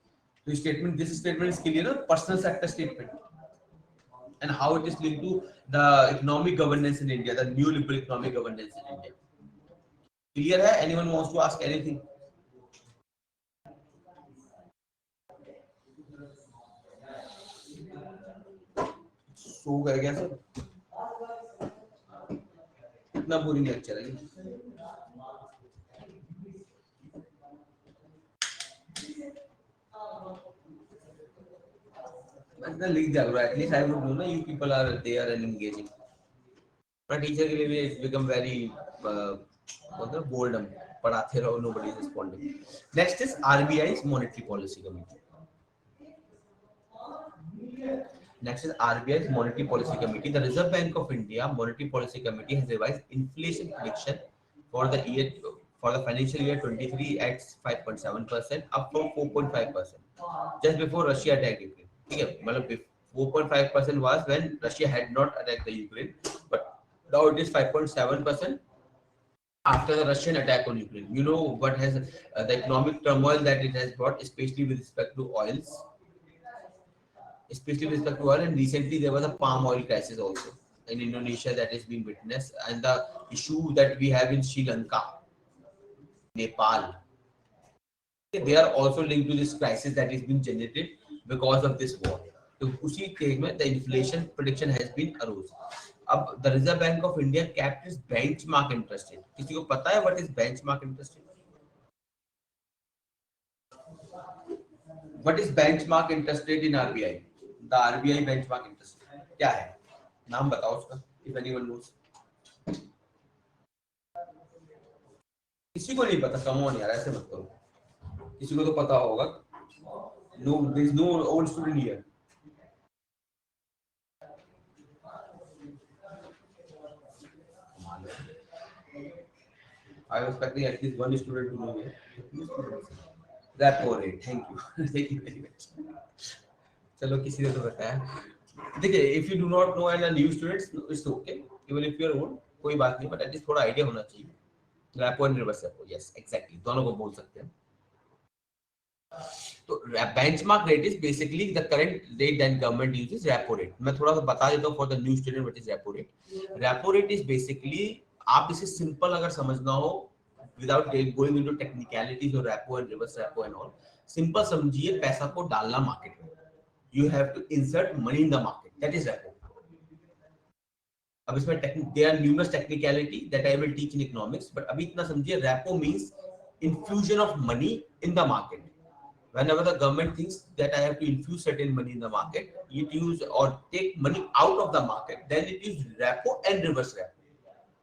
So this statement is clear, na? Personal sector statement, and how it is linked to the economic governance in India, the new liberal economic governance in India. Clear hai? Anyone wants to ask anything? सो गए क्या sir? इतना boring lecture है. मैं लिख दिया करो, at least I would know ना you people are there and engaging. पर टीचर के लिए भी इट्स बिकम वेरी मतलब बोर्डम. पढ़ाते रहो, nobody is responding. Next is RBI's monetary policy committee. Next is RBI's Monetary Policy Committee. The Reserve Bank of India Monetary Policy Committee has revised inflation prediction for the year for the financial year 23 at 5.7%, up from 4.5% just before Russia attacked Ukraine. ठीक है, मतलब 4.5% was when Russia had not attacked the Ukraine, but now it is 5.7% after the Russian attack on Ukraine. You know what has the economic turmoil that it has brought, especially with respect to oils. Especially with respect to oil, and recently there was a palm oil crisis also in Indonesia that is being witnessed, and the issue that we have in Sri Lanka, Nepal, they are also linked to this crisis that is being generated because of this war. तो उसी case में the inflation prediction has been arose. अब the Reserve Bank of India kept its benchmark interest rate. किसी को पता है what is benchmark interest rate? What is benchmark interest rate in RBI? The RBI benchmark interest rate क्या है? नाम बताओ उसका, if anyone knows. किसी को नहीं पता, कम ऑन यार, ऐसे मत करो. किसी को तो पता होगा. No, there is no old student here. I was expecting at least one student to know here. Repo rate, thank you. Thank you very much. चलो किसी ने तो बताया. देखिए, if you do not know and are new students, it's okay. Even if you are old, कोई बात नहीं, but at least थोड़ा आइडिया होना चाहिए. Repo and reverse repo, yes, exactly. दोनों को बोल सकते हैं. तो benchmark rate is basically the current rate that government uses, repo rate. मैं थोड़ा सा बता देता हूँ for the new student what is repo rate. Repo rate is basically, आप इसे simple अगर समझना हो without going into technicalities or repo and reverse repo and all, simple समझिए पैसा को डालना market में. You have to insert money in the market. That is repo. अब इसमें there are numerous technicality that I will teach in economics, but अभी इतना समझिए repo means infusion of money in the market. Whenever the government thinks that I have to infuse certain money in the market, it use or take money out of the market, then it is repo and reverse repo.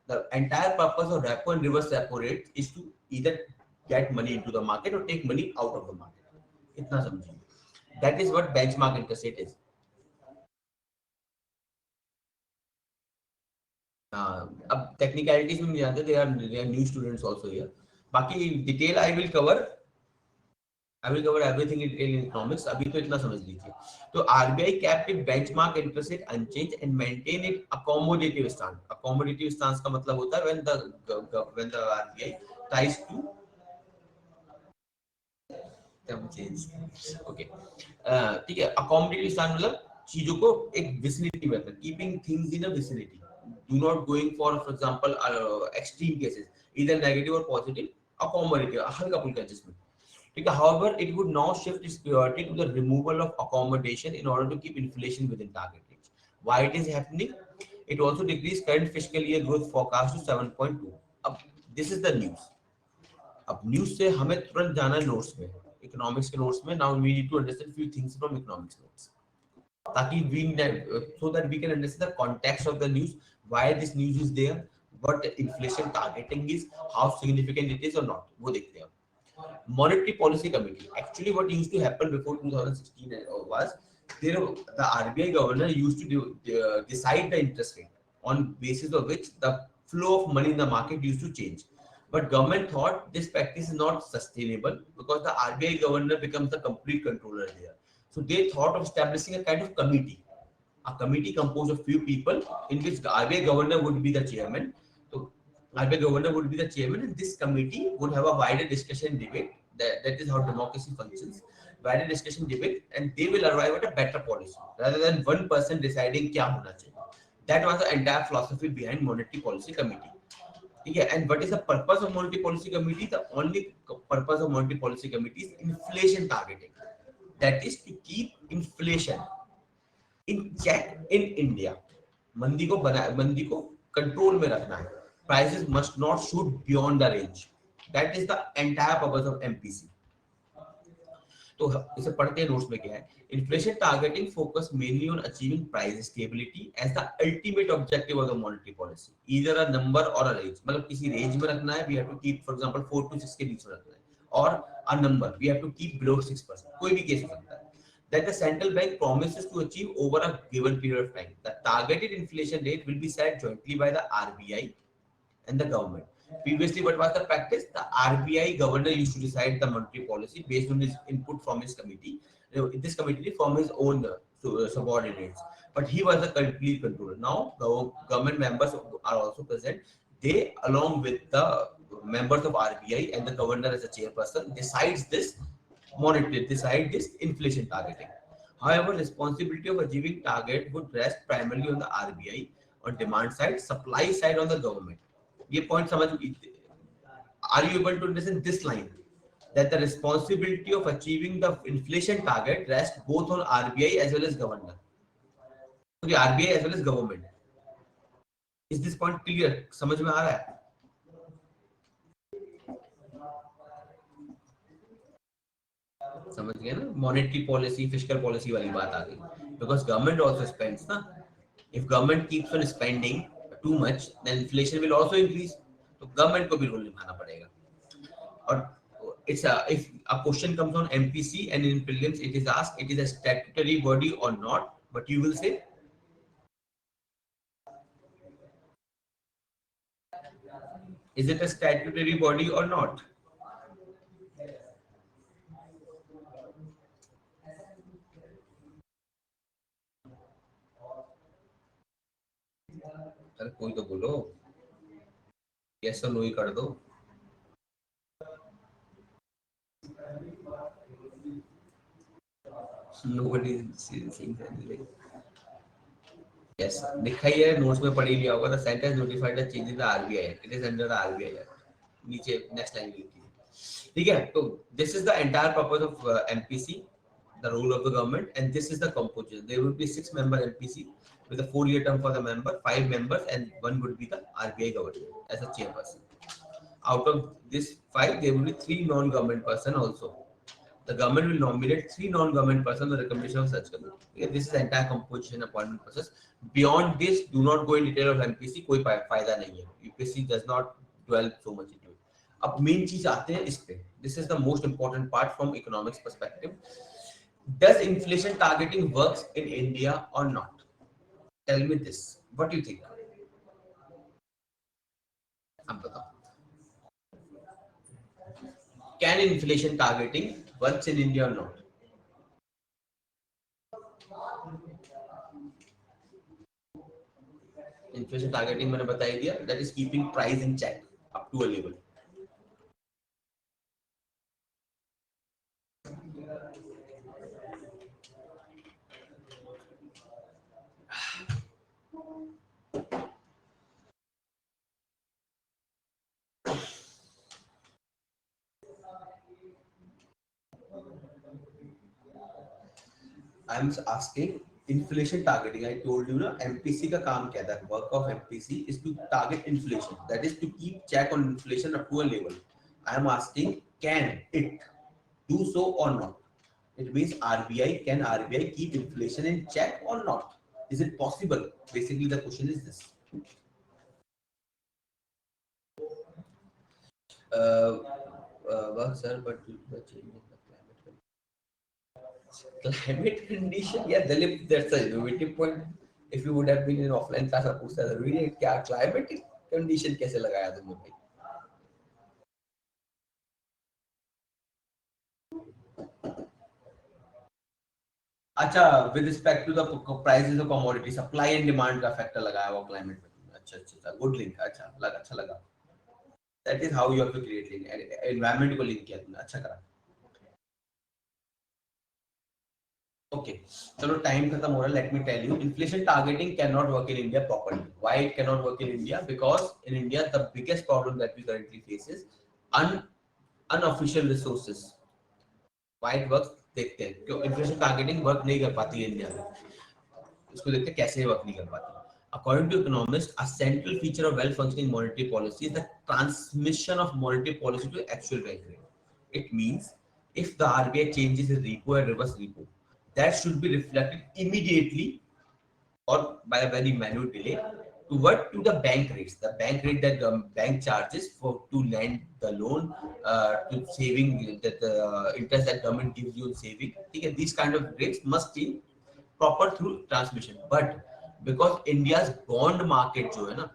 The entire purpose of repo and reverse repo rate is to either get money into the market or take money out of the market. इतना समझिए. That is what benchmark interest rate is. अब technicalities में नहीं जानते, they are new students also here. बाकी detail I will cover everything in detail in economics. अभी तो इतना समझ लीजिए. तो RBI kept its benchmark interest rate unchanged and maintain it accommodative stance. Accommodative stance का मतलब होता है when the RBI tries to change. Okay. ठीक है. Accommodative stance मतलब चीजों को एक vicinity में रखना. Keeping things in a vicinity. Do not going for example extreme cases, either negative or positive. Accommodative, हल्का फुल्का adjustment. However, it would now shift its priority to the removal of accommodation in order to keep inflation within target range. Why it is happening? It also decreased current fiscal year growth forecast to 7.2. This is the news. अब news से हमें तुरंत जाना है notes में, economics के notes में. Now we need to understand few things from economics notes, ताकि we so that we can understand the context of the news, why this news is there, what inflation targeting is, how significant it is or not, वो देखते हैं. Monetary Policy Committee, actually what used to happen before 2016 was there, the RBI governor used to decide the interest rate on basis of which the flow of money in the market used to change. But government thought this practice is not sustainable because the RBI governor becomes the complete controller there. So they thought of establishing a kind of committee, a committee composed of few people in which the RBI governor would be the chairman. So RBI governor would be the chairman, and this committee would have a wider discussion debate. That is how democracy functions. Wider discussion debate, and they will arrive at a better policy rather than one person deciding क्या होना चाहिए. That was the entire philosophy behind Monetary Policy Committee. Okay, and what is the purpose of Monetary Policy Committee? The only purpose of Monetary Policy Committee is inflation targeting. That is to keep inflation in check in India. मंदी को control में रखना है. Prices must not shoot beyond the range. That is the entire purpose of MPC. तो इसे पढ़ते हैं notes में क्या है. Inflation targeting focus mainly on achieving price stability as the ultimate objective of the monetary policy. Either a number or a range. मतलब किसी range में रखना है, we have to keep, for example 4 to 6 के बीच में रखना है, और a number we have to keep below 6%. कोई भी केस हो सकता है. That the central bank promises to achieve over a given period of time. The targeted inflation rate will be set jointly by the RBI and the government. Previously, what was the practice? The RBI governor used to decide the monetary policy based on his input from his committee. This committee from his own subordinates, but he was the complete controller. Now, government members are also present. They, along with the members of RBI and the governor as a chairperson, decide this inflation targeting. However, responsibility of achieving target would rest primarily on the RBI on demand side, supply side on the government. ये point समझ, are you able to understand this line? That the responsibility of achieving the inflation target rests both on RBI as well as governor. Okay, RBI as well as government. Is this point clear? समझ में आ रहा है? समझ गए ना? Monetary policy, fiscal policy वाली बात आ गई. Because government also spends ना. If government keeps on spending too much, then inflation will also increase. तो government को भी रोल निभाना पड़ेगा. और if a question comes on MPC and in prelims it is asked, it is a statutory body or not, but you will say is it a statutory body or not? अरे कोई तो बोलो, yes or no ही कर दो. Nobody is saying anything. Yes, लिखा ही है, notes में पढ़ ही लिया होगा. The sentence notified the change in the RBI Act. It is under the RBI Act. नीचे next line लिखी है. ठीक है, तो this is the entire purpose of MPC, the role of the government, and this is the composition. There will be 6-member MPC with a 4-year term for the member, 5 members, and one would be the RBI governor as a chairperson. Out of this 5, there will be 3 non-government person also. The government will nominate 3 non-government persons on the recommendation of such committee. Okay, this is the entire composition appointment process. Beyond this, do not go in detail of MPC. कोई फायदा नहीं है. UPSC does not dwell so much into it. अब main चीज आते हैं इस पे. This is the most important part from economics perspective. Does inflation targeting works in India or not? Tell me this. What do you think? अब बताओ. Can inflation targeting works in India or not? Inflation targeting मैंने बता ही दिया. That is keeping price in check up to a level. I am asking inflation targeting. I told you ना MPC का काम क्या था? Work of MPC is to target inflation. That is to keep check on inflation up to a level. I am asking, can it do so or not? It means can RBI keep inflation in check or not? Is it possible? Basically, the question is this. Uh, well, sir, but the change in the climate condition, yeah, Dalip, that's a innovative point. If you would have been in offline class, आप पूछता जरूरी है क्या climate condition कैसे लगाया तुमने भाई? अच्छा, with respect to the prices of commodity, supply and demand का factor लगाया हुआ climate में. अच्छा अच्छा अच्छा, good link, अच्छा लगा. That is how you have to create link. Environment को link किया तुमने, अच्छा करा. Okay, चलो time खत्म हो रहा है. Let me tell you, inflation targeting cannot work in India properly. Why it cannot work in India? Because in India the biggest problem that we currently face is unofficial resources. Why it works? देखते हैं क्यों inflation targeting work नहीं कर पाती है India में. इसको देखते हैं कैसे वर्क नहीं कर पाती. According to economists, a central feature of well-functioning monetary policy is the transmission of monetary policy to actual bank rate. It means if the RBI changes its repo and reverse repo, that should be reflected immediately or by a very minute delay to the bank rates. The bank rate that the bank charges for to lend the loan to saving that the interest that government gives you in saving. Okay, these kind of rates must change proper through transmission. But because India's bond market जो है ना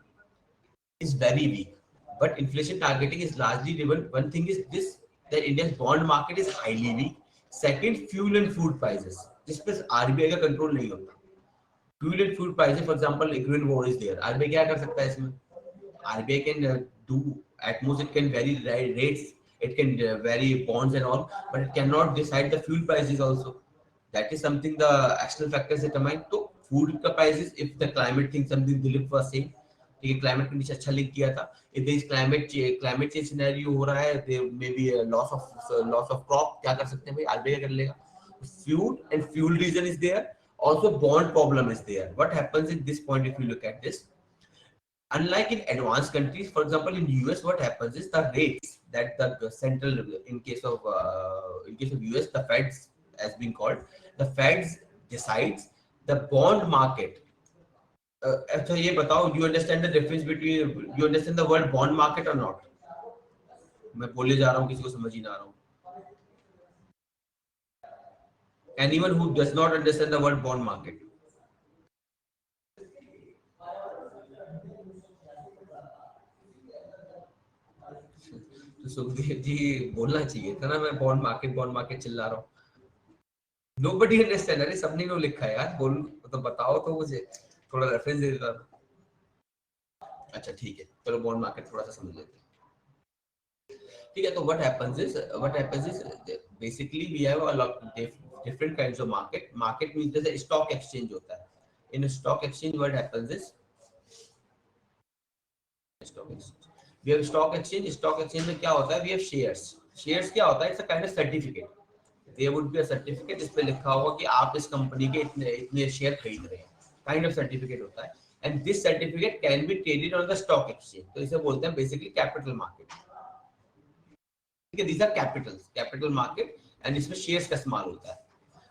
is very weak, but inflation targeting is largely driven. One thing is this, that India's bond market is highly weak. Second, fuel and food prices, जिस पे RBI का control नहीं होता. Fuel and food prices, for example, Ukraine war is there. RBI क्या कर सकता है इसमें? RBI can do at most it can vary rates, it can vary bonds and all, but it cannot decide the fuel prices also. That is something the external factors determine. So food prices, if the climate thing something Dilip was saying, ठीक है climate condition अच्छा link किया था. If there is climate change scenario हो रहा है, there may be loss of crop, क्या कर सकते हैं भाई? आरबीआई कर लेगा. Food and fuel reason is there. Also bond problem is there. What happens in this point if you look at this? Unlike in advanced countries, for example, in US, what happens is the rates that the central, in case of US, the Feds has been called, the Feds decides the bond market. अच्छा ये बताओ, you understand the difference between, you understand the word bond market or not? मैं बोले जा रहा हूँ, किसी को समझ ही ना आ रहा हूँ. Anyone who does not understand the word bond market? तो सुखदेव जी बोलना चाहिए था ना, मैं बॉन्ड मार्केट चिल्ला रहा हूँ. Nobody understand. अरे सबने नो लिखा है यार, बोल तो बताओ तो मुझे थोड़ा रेफरेंस दे देता. अच्छा ठीक है, चलो बॉन्ड मार्केट थोड़ा सा समझ लेते हैं. ठीक है, तो what happens is basically we have a lot different kinds of market. Market means जैसे stock exchange होता है. In a stock exchange what happens is stock exchange. We have stock exchange. Stock exchange में क्या होता है? We have shares. Shares क्या होता है? It's a kind of certificate. There would be a certificate जिस पे लिखा होगा कि आप इस कंपनी के इतने इतने शेयर खरीद रहे हैं. Kind of certificate होता है. And this certificate can be traded on the stock exchange. तो इसे बोलते हैं basically capital market. ठीक है, these are capital market, and इसमें shares का इस्तेमाल होता है.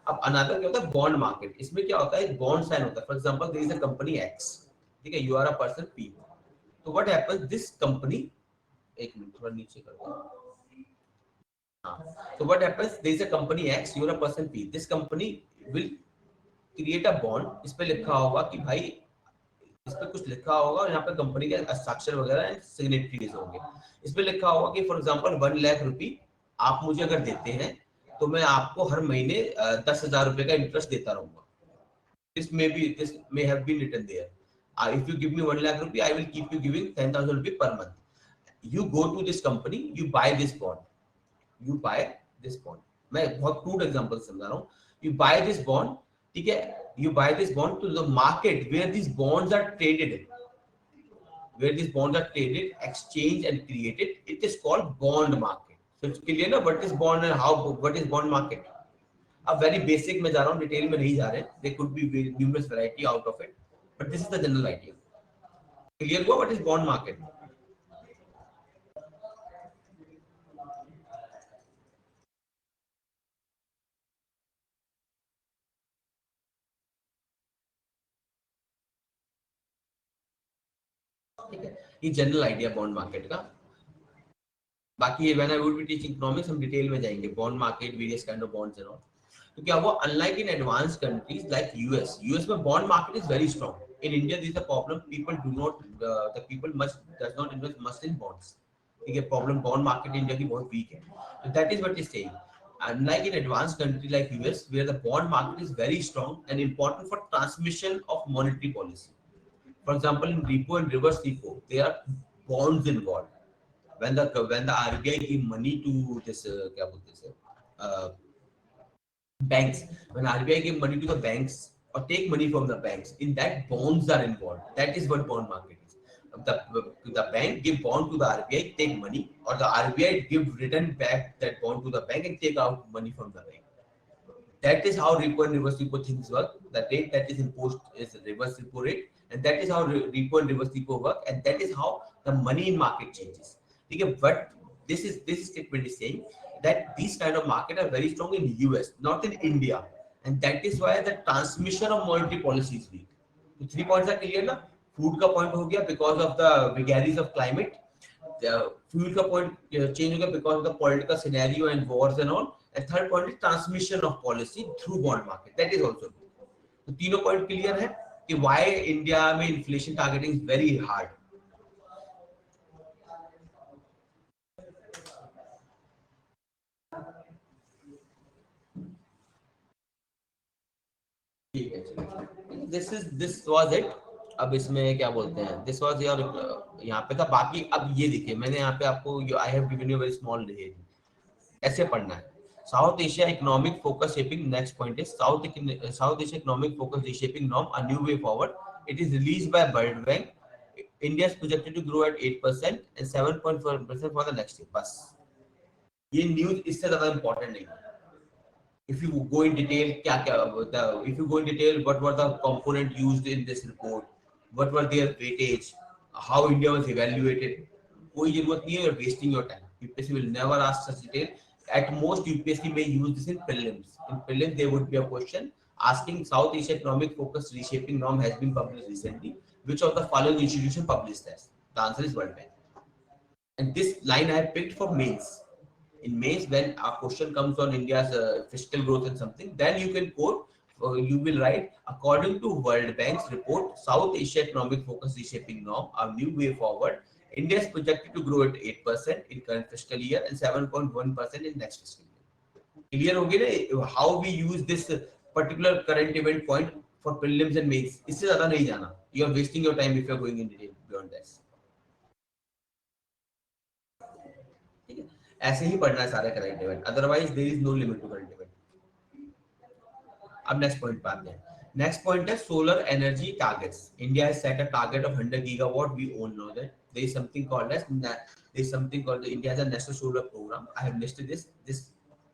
अब another क्या होता है? Bond market. इसमें क्या होता है? Bond sign होता है. For example, there is a company X. ठीक है, you are a person P. तो what happens? This company, एक मिनट थोड़ा नीचे करता हूँ. हाँ, so what happens? There is a company X, you are a person P. This company will create a bond. इस पे लिखा होगा कि भाई, इस पे कुछ लिखा होगा और यहाँ पे कंपनी के हस्ताक्षर वगैरह एंड सिग्नेटरीज होंगे. इस पे लिखा होगा कि फॉर एग्जांपल 1 लाख रुपए आप मुझे अगर देते हैं तो मैं आपको हर महीने 10,000 रुपए का इंटरेस्ट देता रहूंगा. This may have been written there. If you give me 1 lakh rupee, I will keep you giving 10,000 rupee per month. You go to this company, you buy this bond. You buy this bond. मैं बहुत crude example समझा रहा हूँ. You buy this bond, ठीक है? You buy this bond to the market where these bonds are traded. Where these bonds are traded, exchanged and created, it is called bond market. So it's clear ना what is bond and how what is bond market. अब very basic में जा रहा हूँ, detail में नहीं जा रहे. There could be numerous variety out of it, but this is the general idea. Clear हुआ what is bond market? ठीक है, ये जनरल आइडिया बॉन्ड मार्केट का। बाकी when I would be teaching economics हम डिटेल में जाएंगे bond market, various kind of bonds and all. तो क्या हुआ, unlike in advance countries like US, US में bond market is very strong. In India this is a problem, people do not the people must does not invest much in bonds. ठीक है, problem bond market India की बहुत week है। तो that is what is saying, unlike in advanced country like US where the bond market is very strong and important for transmission of monetary policy. For example, in repo and reverse repo there are bonds involved. When the RBI give money to this क्या बोलते हैं uh, banks, when RBI give money to the banks or take money from the banks, in that bonds are involved. That is what bond market is. The bank give bond to the RBI, take money, or the RBI give return back that bond to the bank and take out money from the bank. That is how repo and reverse repo things work. The rate that is imposed is reverse repo rate, and that is how repo and reverse repo work, and that is how the money in market changes. Okay, but this statement is saying that these kind of market are very strong in US, not in India, and that is why the transmission of monetary policy is weak. So 3 points are clear ना? Food का point हो गया because of the vagaries of climate. Fuel का point change हो गया because of the political scenario and wars and all. And third point is transmission of policy through bond market. That is also good. तो तीनों point clear है कि why India में inflation targeting is very hard. ठीक है, चलिए this was it. अब इसमें क्या बोलते हैं, दिस वाज योर, यहाँ पे था। बाकी अब ये देखिए, मैंने यहाँ पे आपको I have given you very small detail, ऐसे पढ़ना है। South Asia economic focus shaping, next point is South Asia economic focus reshaping norm, a new way forward. It is released by World Bank. India is projected to grow at 8% and 7.4% for the next year. बस ये news इससे ज्यादा important नहीं है। If you go in detail, if you go in detail, what were the component used in this report, what were their weightage, how India was evaluated, कोई जरूरत नहीं है, you're wasting your time. UPSC will never ask such detail. At most UPSC may use this in prelims. In prelims there would be a question asking South Asia Economic Focus Reshaping Norm has been published recently. Which of the following institution published this? The answer is World Bank. And this line I have picked for mains. In mains, when a question comes on India's fiscal growth and something, then you can quote, you will write, according to World Bank's report, South Asia Economic Focus Reshaping Norm, a new way forward, India is projected to grow at 8% in current fiscal year and 7.1% in next fiscal year. Clear हो गया ना how we use this particular current event point for prelims and mains? इससे ज़्यादा नहीं जाना. You are wasting your time if you are going in detail beyond this. ठीक है, ऐसे ही पढ़ना है सारे current event, otherwise there is no limit to current event. अब नेक्स्ट पॉइंट पे आते हैं। नेक्स्ट पॉइंट है solar energy targets. India has set a target of 100 gigawatt, we all know that. There is something called as India has a national solar programme. I have listed this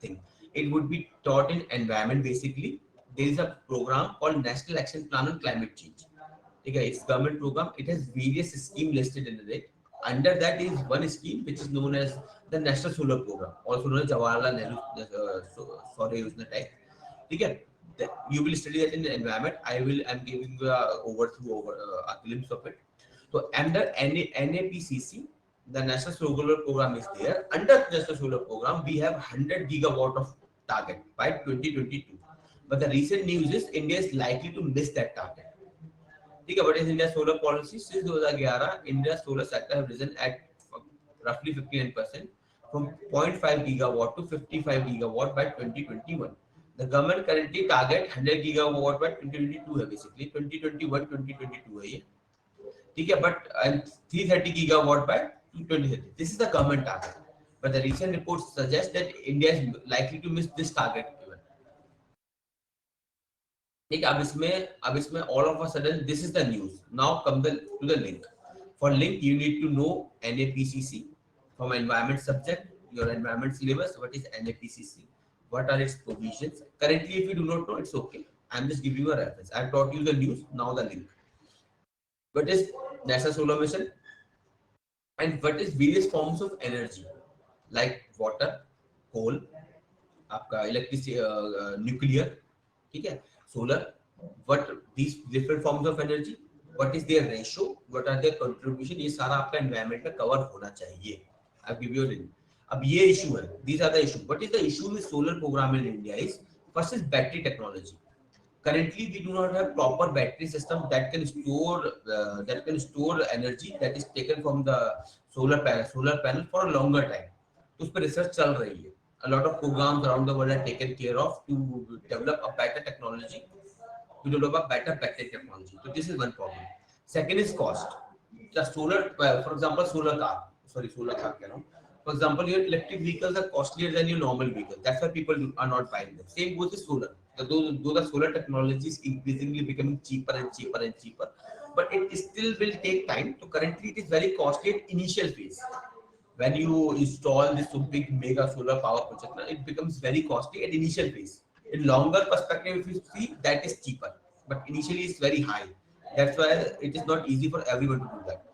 thing. It would be taught in environment basically. There is a programme called national action plan on climate change. ठीक है, it's government programme. It has various scheme listed in it. Under that is one scheme which is known as the National Solar Program, also known as Jawaharlal Nehru Solar Yojana type. ठीक है, you will study that in the environment. I'm giving you a glimpse of it. So under NAPCC, the National Solar Program is there. Under National Solar Program, we have 100 gigawatt of target by 2022. But the recent news is India is likely to miss that target. ठीक है, what is India's solar policy? Since 2011, India's solar sector have risen at roughly 59% from 0.5 gigawatt to 55 gigawatt by 2021. The government currently target 100 gigawatt by 2022 है, basically 2021-2022 है ये, ठीक है, but and 330 gigawatt by 2030. This is the government target, but the recent reports suggest that India is likely to miss this target. ठीक, अब इसमें all of a sudden this is the news. Now come to the link. For link you need to know NAPCC from environment subject, your environment syllabus. What is NAPCC? What are its provisions? Currently, if you do not know, it's okay. I'm just giving you a reference. I've taught you the news. Now the link. What is National Solar Mission? And what is various forms of energy like water, coal, आपका electricity, nuclear, ठीक है, solar, what these different forms of energy, what is their ratio, what are their contribution, ये सारा आपका environment में cover होना चाहिए. I'll give you a link. अब ये issue है, these are the issue. What is the issue with solar program in India is first is battery technology. Currently we do not have proper battery system that can store energy that is taken from the solar panel for a longer time. तो उस पर research चल रही है. A lot of programs around the world are taken care of to develop a better technology, to develop a better battery technology. So this is one problem. Second is cost. The solar, for example, solar car, you know. For example, your electric vehicles are costlier than your normal vehicles. That's why people are not buying them. Same goes with solar. Though the solar technology is increasingly becoming cheaper and cheaper and cheaper, but it still will take time. So currently, it is very costly at initial phase. When you install this big mega solar power project, it becomes very costly at initial phase. In longer perspective, if you see, that is cheaper, but initially it's very high. That's why it is not easy for everyone to do that.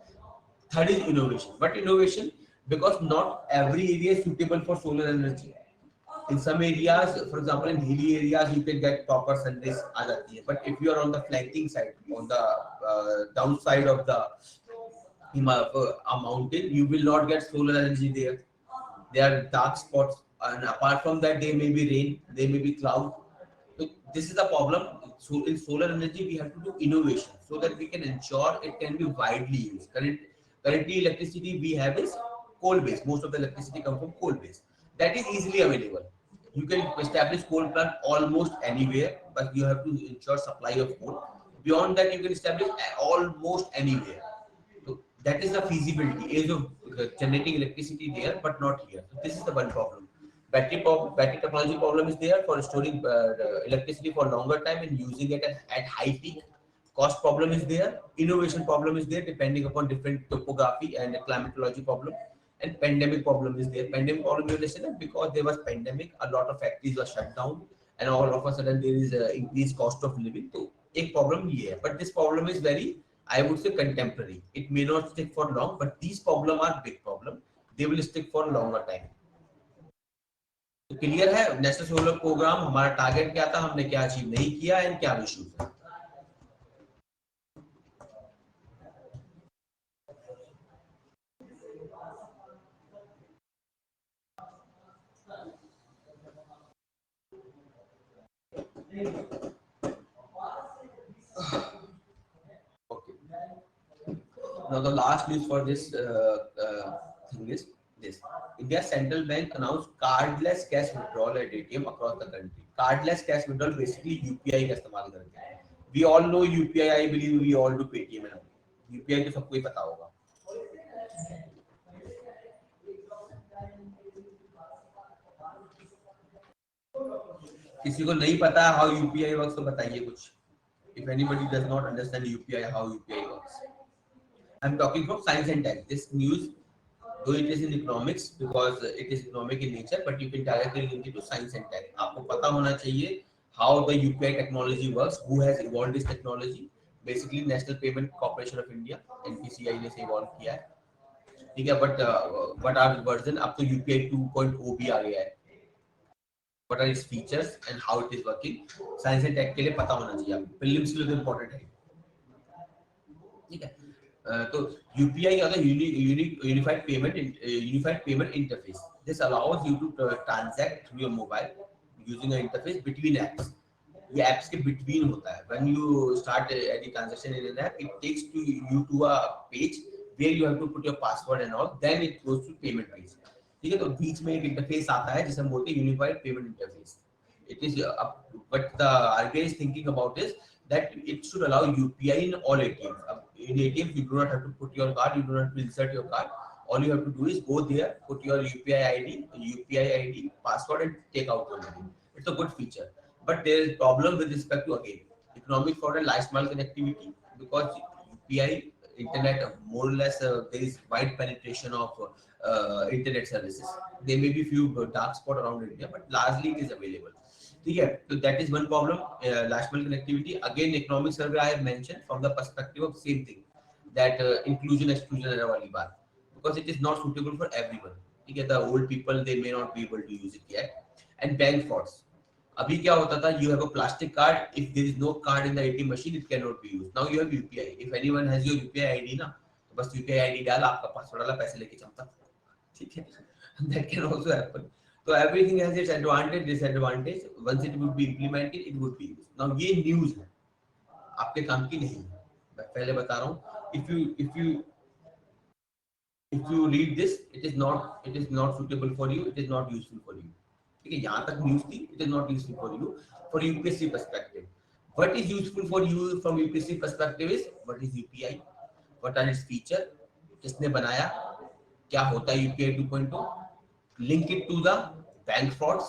Third is innovation. But innovation, because not every area is suitable for solar energy. In some areas, for example, in hilly areas, you can get proper sun rays aa jati hai. But if you are on the flanking side, on the downside of the a mountain, you will not get solar energy there. There are dark spots, and apart from that, there may be rain, there may be cloud. So this is the problem. So in solar energy, we have to do innovation so that we can ensure it can be widely used. Currently, electricity we have is coal based. Most of the electricity comes from coal based. That is easily available. You can establish coal plant almost anywhere, but you have to ensure supply of coal. Beyond that, you can establish almost anywhere. So that is the feasibility is of generating electricity there, but not here. So this is the one problem. Battery technology problem is there for storing electricity for longer time and using it at high peak. Cost problem is there. Innovation problem is there depending upon different topography and climatology problem. And pandemic problem is there. Pandemic problem, you understand, because there was pandemic, a lot of factories were shut down, and all of a sudden there is a increased cost of living. So a problem here, but this problem is very, I would say, contemporary. It may not stick for long, but these problems are big problem. They will stick for a longer time. तो clear है national solar programme हमारा target क्या था, हमने क्या achieve नहीं किया and क्या इश्यूज है. Okay. Now the last news for this thing is this. India Central Bank announced cardless cash withdrawal at ATM across the country. Cardless cash withdrawal basically UPI का इस्तेमाल करके. We all know UPI. I believe we all do Paytm and UPI तो सबको ही पता होगा. किसी को नहीं पता how UPI works तो बताइए कुछ. If anybody does not understand UPI, how UPI works. I'm talking from science and tech. This news, though it is in economics because it is economic in nature, but you can directly link it to science and tech. आपको पता होना चाहिए how the UPI technology works, who has evolved this technology. Basically, National Payment Corporation of India (NPCI) ने से evolve किया है. ठीक है, but what are version अब तो UPI 2.0 भी आ गया है. What are its features and how it is working? Science and tech के लिए पता होना चाहिए आपको. Prelims के लिए तो important है. ठीक है. तो UPI or the unified payment interface. This allows you to transact through your mobile using an interface between apps. ये apps के between होता है. When you start any transaction in an app, it takes you to a page where you have to put your password and all. Then it goes to payment page. ठीक है, तो बीच में एक interface आता है जिसे हम बोलते हैं unified payment interface. It is what the RBI is thinking about is that it should allow UPI in all ATMs. In ATMs, you do not have to put your card, you do not have to insert your card. All you have to do is go there, put your UPI ID, password, and take out your money. It's a good feature. But there is problem with respect to again economic fraud and last mile connectivity because UPI internet more or less there is wide penetration of internet services. There may be few dark spot around India, but largely it is available. ठीक है, तो that is one problem. Last mile connectivity again economic survey I have mentioned from the perspective of same thing that inclusion exclusion error वाली बात because it is not suitable for everyone. ठीक है, the old people they may not be able to use it yet. And bank frauds. अभी क्या होता था, you have a plastic card, if there is no card in the ATM machine it cannot be used. Now you have UPI, if anyone has your UPI ID ना, तो बस UPI ID डाल, आपका password डाला, पैसे लेके चलता, ठीक है. That can also happen. So everything has its advantage, disadvantage. Once it would be implemented, it would be used. Now ये news है, आपके काम की नहीं है, मैं पहले बता रहा हूँ. If you read this, it is not suitable for you, it is not useful for you. ठीक है, यहाँ तक न्यूज थी, it is not useful for you for UPSC perspective. What is useful for you from UPSC perspective is what is UPI, what are its feature, किसने बनाया, क्या होता है UPI 2.0, link it to the bank frauds,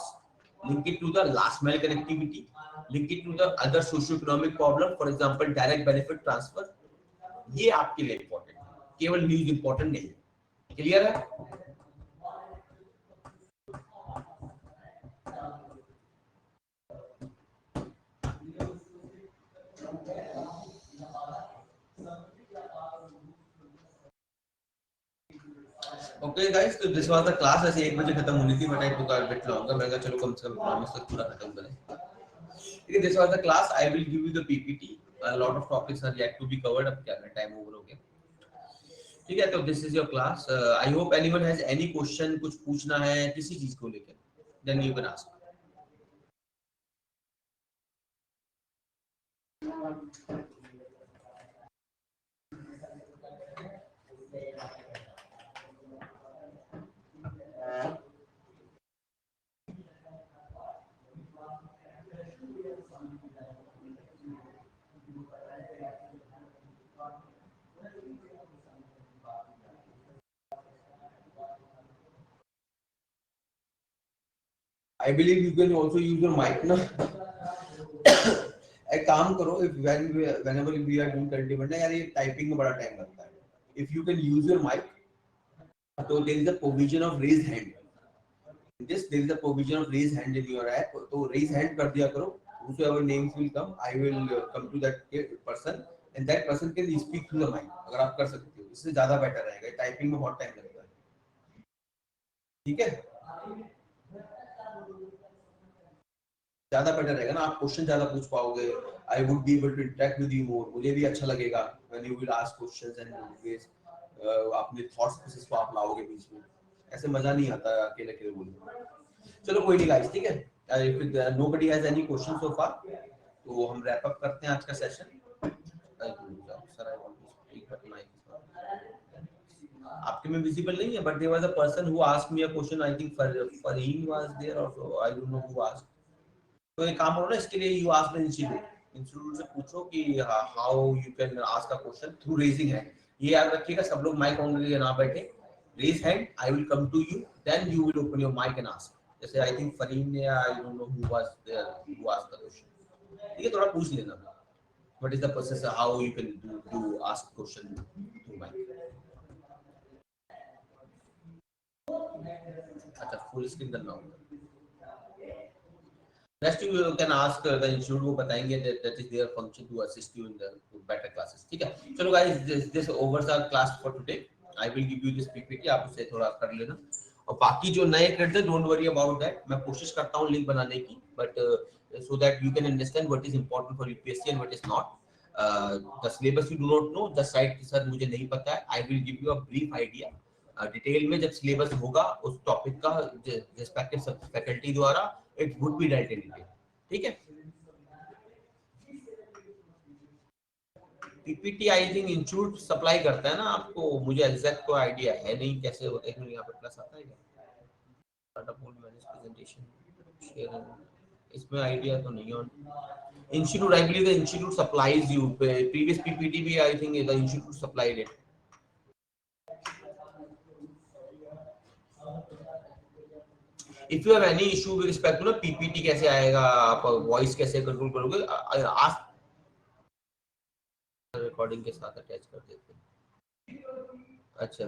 link it to the last mile connectivity, link it to the other socio-economic problem, for example direct benefit transfer. ये आपके लिए important है, केवल न्यूज इम्पोर्टेंट नहीं है. क्लियर है? ओके गाइस, तो this was the class. ऐसे 1 बजे खत्म होनी थी, but I took a bit longer. मैं कहा चलो कम से कम प्रॉमिस तक पूरा खत्म करें. ठीक है, this was the class. I will give you the PPT. A lot of topics are yet to be covered. अब क्या करना, टाइम ओवर हो गया. ठीक है, तो this is your class. I hope anyone has any question, कुछ पूछना है किसी चीज को लेकर, then you can ask. I believe you can also use your mic ना. एक काम करो, if whenever we are doing current event ना यार, ये टाइपिंग में बड़ा टाइम लगता है. If you can use your mic, तो there is a provision of raise hand. This there is a provision of raise hand in your app. तो raise hand कर दिया करो. Whosoever names will come, I will come to that person and that person can speak through the mic. अगर आप कर सकते हो, इससे ज़्यादा बेटर रहेगा. टाइपिंग में बहुत टाइम लगता है. ठीक है, ज्यादा बेटर रहेगा ना, आप क्वेश्चन ज्यादा पूछ पाओगे. I would be able to interact with you more. मुझे भी अच्छा लगेगा when you will ask questions and always अपने थॉट्स प्रोसेस को आप लाओगे बीच में. ऐसे मजा नहीं आता अकेले अकेले बोलने. चलो कोई नहीं गाइस, ठीक है. If nobody has any question so far, तो हम रैप अप करते हैं आज का session. Sir I want to speak but mic आपके में विजिबल नहीं है, but there was a person who asked me a question. I think Farheen was there also. I don't know who asked. तो एक काम करो ना, इसके लिए यू आस्क द इंस्टीट्यूट से पूछो कि how you can ask a question through raising hand. ये याद रखिएगा, सब लोग माइक ऑन करके ना बैठे. Raise hand, I will come to you, then you will open your mic and ask. जैसे आई थिंक फरीन ने, I don't know who was there who asked the question. ठीक है, थोड़ा पूछ लेना what is the process, how you can do ask question through mic. अच्छा, full screen करना होगा. Next you can ask the institute, वो बताएंगे that is their function to assist you in the better classes. ठीक है, चलो guys, this overs our class for today. I will give you this PPT, आप उसे थोड़ा कर लेना. और बाकी जो नए credit, don't worry about that. मैं कोशिश करता हूँ लिंक बनाने की, but so that you can understand what is important for UPSC and what is not. The syllabus you do not know, the site sir मुझे नहीं पता है. I will give you a brief idea. Detail में जब syllabus होगा उस topic का respective faculty द्वारा, it would be dealt in detail. ठीक है, PPT I think institute supply करता है ना आपको. मुझे एग्जैक्ट कोई आइडिया है नहीं कैसे होता है. यहाँ पे प्लस आता है क्या, startup mode manage presentation share, इसमें आइडिया तो नहीं है. Institute, I believe the institute supplies you. Previous PPT भी I think the institute supplied it. If you have any issue with respect to ना PPT कैसे आएगा, आप वॉइस कैसे कंट्रोल करोगे, आस्क. रिकॉर्डिंग के साथ अटैच कर देते हैं. अच्छा,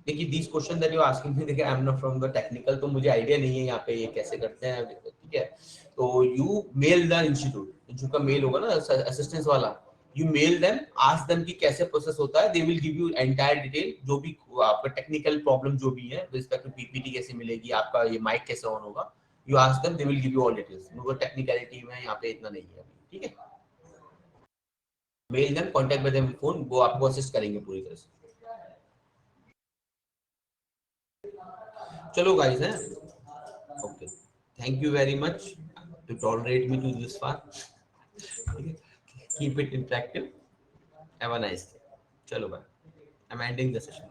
देखिए this question that you asking me, देखिए I am not from the technical, तो मुझे आइडिया नहीं है यहाँ पे ये कैसे करते हैं. ठीक है, तो यू मेल द इंस्टीट्यूट का मेल होगा ना असिस्टेंस वाला. You mail them, ask them कि कैसे प्रोसेस होता है. They will give you entire detail, जो भी आपका टेक्निकल प्रॉब्लम जो भी है विद रिस्पेक्ट टू पीपीटी कैसे मिलेगी, आपका ये माइक कैसे ऑन होगा, You ask them, they will give you all details. उनको टेक्निकलिटी में यहाँ पे इतना नहीं है अभी, ठीक है. Mail them, contact with them phone, वो आपको असिस्ट करेंगे पूरी तरह से. चलो गाइस हैं. Okay, thank you very much to tolerate me to this far. Keep it interactive. Have a nice day. चलो bye. I am ending the session.